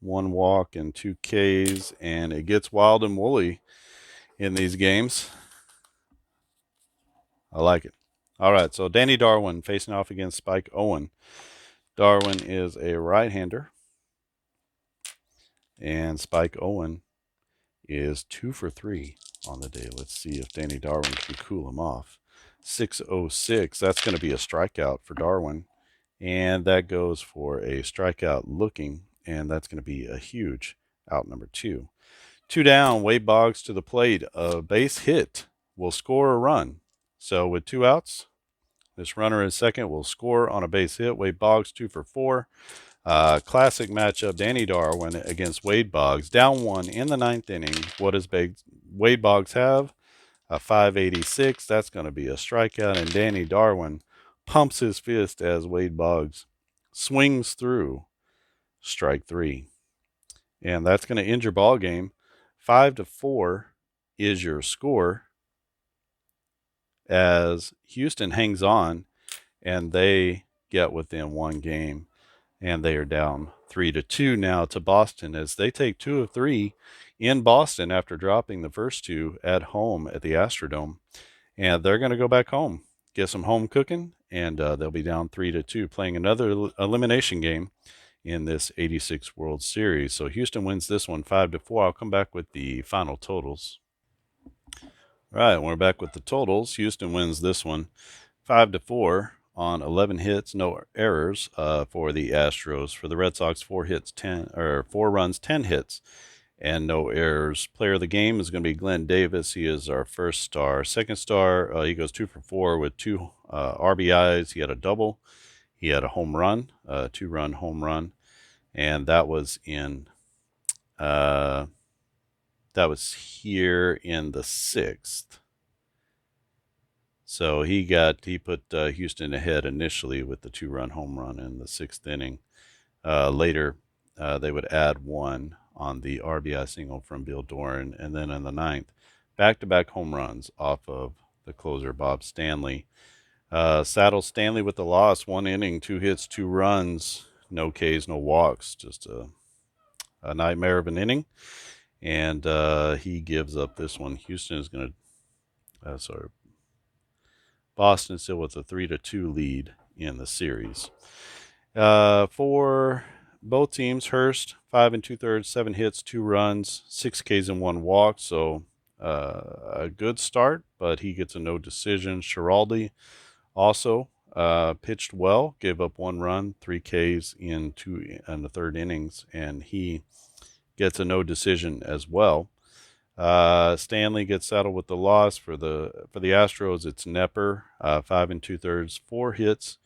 1 walk, and 2 Ks, and it gets wild and woolly in these games. I like it. All right, so Danny Darwin facing off against Spike Owen. Darwin is a right-hander, and Spike Owen is 2 for 3 on the day. Let's see if Danny Darwin can cool him off. 606, that's going to be a strikeout for Darwin, and that goes for a strikeout looking, and that's going to be a huge out number 2. 2 down, Wade Boggs to the plate. A base hit will score a run. So with 2 outs, this runner in second will score on a base hit. Wade Boggs 2 for 4. Classic matchup, Danny Darwin against Wade Boggs. Down 1 in the ninth inning. What does Wade Boggs have? A 586. That's going to be a strikeout. And Danny Darwin pumps his fist as Wade Boggs swings through strike 3. And that's going to end your ball game. 5-4 is your score as Houston hangs on and they get within 1 game, and they are down 3-2 now to Boston as they take 2 of 3 in Boston after dropping the first 2 at home at the Astrodome, and they're going to go back home, get some home cooking, and they'll be down 3-2, playing another elimination game in this 86 World Series. So Houston wins this one 5-4. I'll come back with the final totals. All right, we're back with the totals. Houston wins this one 5-4 on 11 hits, no errors for the Astros. For the Red Sox, 4 runs, 10 hits, and no errors. Player of the game is going to be Glenn Davis. He is our first star. Second star, he goes 2 for 4 with 2 RBIs. He had a double. He had a home run, a 2-run home run, and that was in that was here in the 6th. So he put Houston ahead initially with the 2-run home run in the 6th inning. Later, they would add 1 on the RBI single from Bill Doran, and then in the 9th, back-to-back home runs off of the closer Bob Stanley. Saddle Stanley with the loss, 1 inning, 2 hits, 2 runs, no Ks, no walks, just a nightmare of an inning. And he gives up this one. Houston is going to, Boston still with a 3-2 lead in the series. For both teams, Hurst, 5 2/3, 7 hits, 2 runs, 6 Ks and 1 walk. So a good start, but he gets a no decision. Schiraldi also pitched well, gave up 1 run, 3 Ks in the 3rd innings, and he gets a no decision as well. Stanley gets saddled with the loss. For the Astros, it's Nepper, 5 2/3, 4 hits,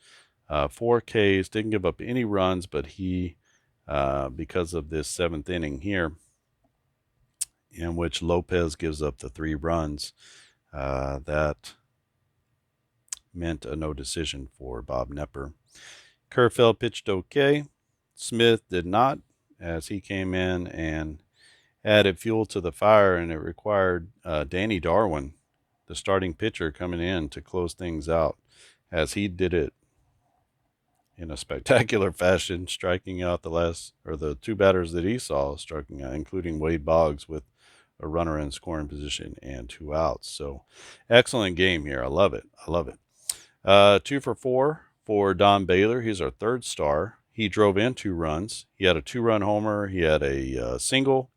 4 Ks, didn't give up any runs, but he, because of this 7th inning here, in which Lopez gives up the 3 runs, that meant a no decision for Bob Nepper. Kerfeld pitched okay. Smith did not, as he came in and added fuel to the fire, and it required Danny Darwin, the starting pitcher, coming in to close things out, as he did it in a spectacular fashion, striking out the 2 batters that he saw striking out, including Wade Boggs with a runner in scoring position and 2 outs. So excellent game here. I love it. 2 for 4 for Don Baylor. He's our 3rd star. He drove in 2 runs. He had a 2-run homer. He had a single.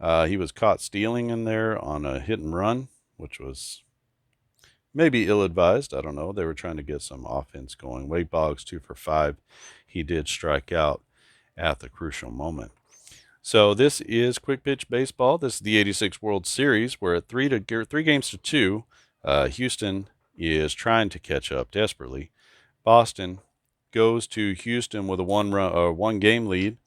He was caught stealing in there on a hit and run, which was maybe ill-advised. I don't know. They were trying to get some offense going. Wade Boggs, 2 for 5. He did strike out at the crucial moment. So this is Quick Pitch Baseball. This is the 86 World Series. We're at 3 games to 2. Houston is trying to catch up desperately. Boston goes to Houston with a 1-game lead.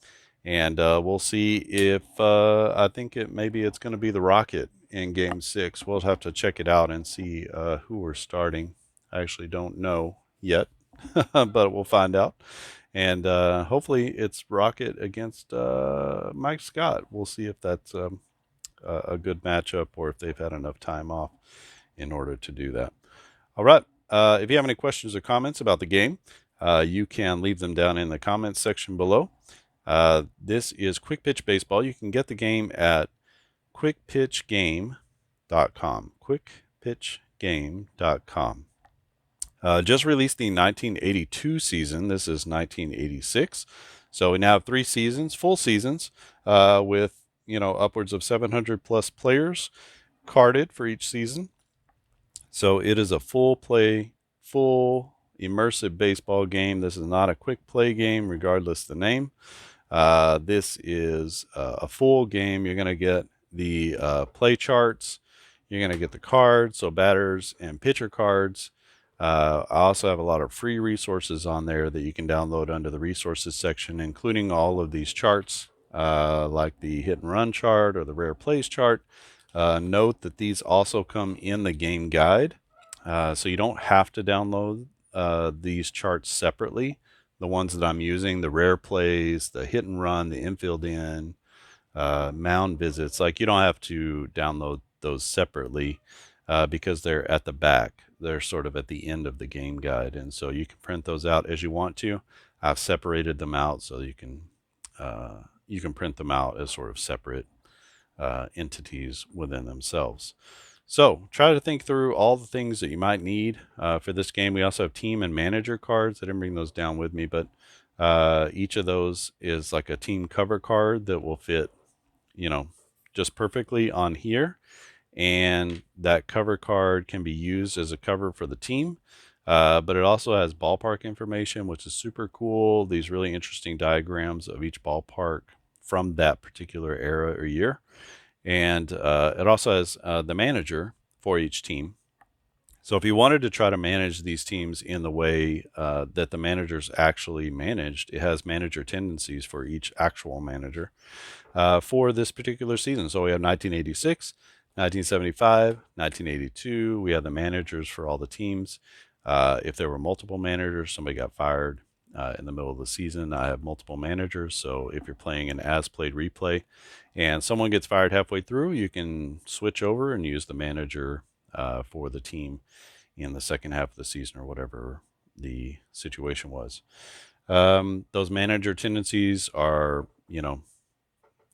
And we'll see if I think it's going to be the Rocket in Game 6. We'll have to check it out and see who we're starting. I actually don't know yet, but we'll find out. And hopefully it's Rocket against Mike Scott. We'll see if that's a good matchup or if they've had enough time off in order to do that. All right. If you have any questions or comments about the game, you can leave them down in the comments section below. This is Quick Pitch Baseball. You can get the game at quickpitchgame.com. Quickpitchgame.com. Just released the 1982 season. This is 1986. So we now have 3 seasons, full seasons, with upwards of 700 plus players carded for each season. So it is a full immersive baseball game. This is not a quick play game, regardless the name. This is a full game. You're going to get the play charts. You're going to get the cards, so batters and pitcher cards. I also have a lot of free resources on there that you can download under the resources section, including all of these charts, like the hit and run chart or the rare plays chart. Note that these also come in the game guide, so you don't have to download these charts separately. The ones that I'm using, the rare plays, the hit and run, the infield in, mound visits, like you don't have to download those separately because they're at the back. They're sort of at the end of the game guide, and so you can print those out as you want to. I've separated them out so you can print them out as sort of separate entities within themselves. So try to think through all the things that you might need for this game. We also have team and manager cards. I didn't bring those down with me, but each of those is like a team cover card that will fit, just perfectly on here. And that cover card can be used as a cover for the team, but it also has ballpark information, which is super cool. These really interesting diagrams of each ballpark from that particular era or year. And it also has the manager for each team. So if you wanted to try to manage these teams in the way that the managers actually managed, it has manager tendencies for each actual manager for this particular season. So we have 1986, 1975, 1982. We have the managers for all the teams. If there were multiple managers, somebody got fired in the middle of the season, I have multiple managers. So if you're playing an as played replay and someone gets fired halfway through, you can switch over and use the manager for the team in the second half of the season or whatever the situation was. Those manager tendencies are,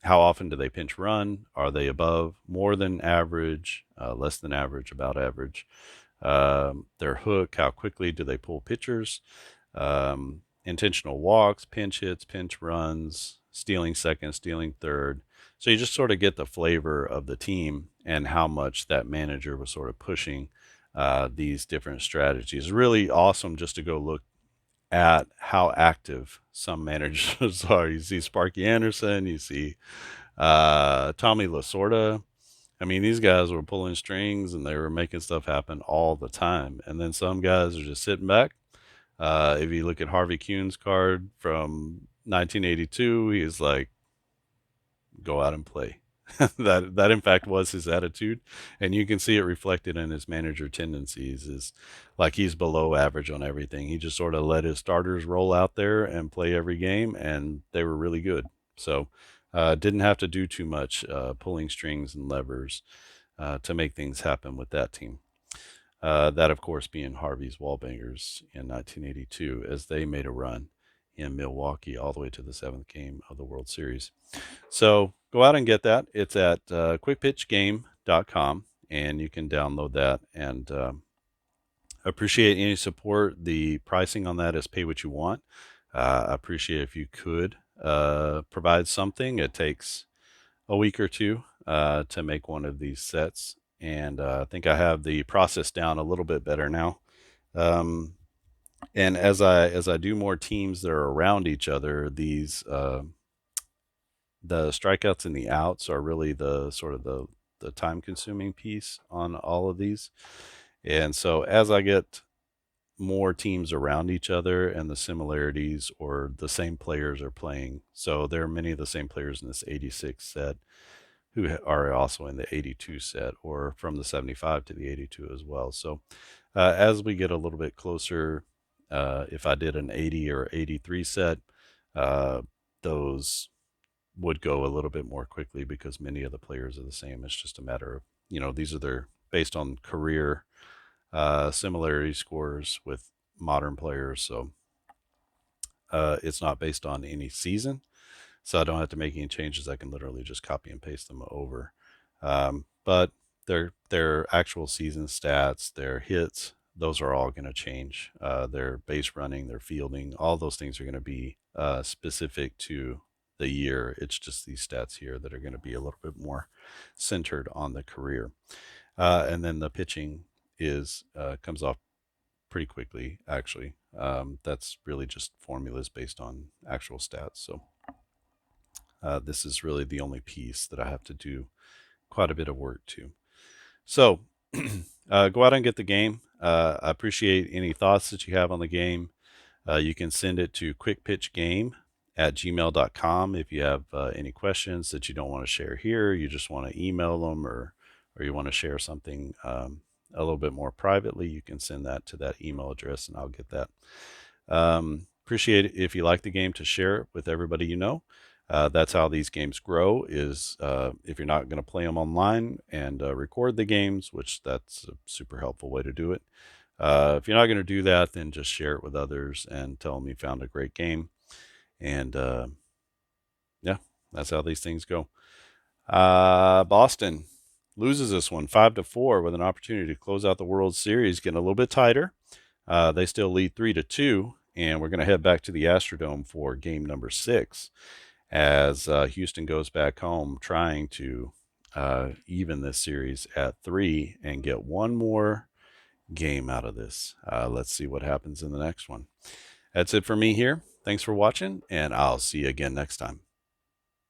how often do they pinch run? Are they above, more than average, less than average, about average? Their hook, how quickly do they pull pitchers? Intentional walks, pinch hits, pinch runs, stealing second, stealing third. So you just sort of get the flavor of the team and how much that manager was sort of pushing these different strategies. Really awesome just to go look at how active some managers are. You see Sparky Anderson, you see Tommy Lasorda. I mean, these guys were pulling strings and they were making stuff happen all the time. And then some guys are just sitting back. If you look at Harvey Kuhn's card from 1982, he's like, go out and play. that in fact was his attitude, and you can see it reflected in his manager tendencies. Is like he's below average on everything. He just sort of let his starters roll out there and play every game, and they were really good. So didn't have to do too much pulling strings and levers to make things happen with that team. That of course being Harvey's Wallbangers in 1982 as they made a run in Milwaukee all the way to the 7th game of the World Series. So go out and get that. It's at quickpitchgame.com, and you can download that. And appreciate any support. The pricing on that is pay what you want. I appreciate if you could provide something. It takes a week or two to make one of these sets, and I think I have the process down a little bit better now. And as I do more teams that are around each other, these the strikeouts and the outs are really the sort of the time consuming piece on all of these. And so as I get more teams around each other and the similarities or the same players are playing, so there are many of the same players in this 86 set who are also in the 82 set, or from the 75 to the 82 as well. So as we get a little bit closer If I did an 80 or 83 set, uh, those would go a little bit more quickly because many of the players are the same. It's just a matter of, these are their based on career similarity scores with modern players. So it's not based on any season. So I don't have to make any changes. I can literally just copy and paste them over. But their actual season stats, their hits, those are all going to change. Their base running, their fielding, all those things are going to be specific to the year. It's just these stats here that are going to be a little bit more centered on the career. And then the pitching is comes off pretty quickly, actually. That's really just formulas based on actual stats. So this is really the only piece that I have to do quite a bit of work to. So go out and get the game. I appreciate any thoughts that you have on the game. You can send it to quickpitchgame@gmail.com if you have any questions that you don't want to share here. You just want to email them, or you want to share something a little bit more privately. You can send that to that email address, and I'll get that. Appreciate it if you like the game to share it with everybody you know. That's how these games grow, is if you're not going to play them online and record the games, which that's a super helpful way to do it. If you're not going to do that, then just share it with others and tell them you found a great game. And yeah, that's how these things go. Boston loses this one 5-4 with an opportunity to close out the World Series, getting a little bit tighter. They still lead 3-2, and we're going to head back to the Astrodome for game number 6 as Houston goes back home trying to even this series at 3 and get one more game out of this. Let's see what happens in the next one. That's it for me here. Thanks for watching, and I'll see you again next time.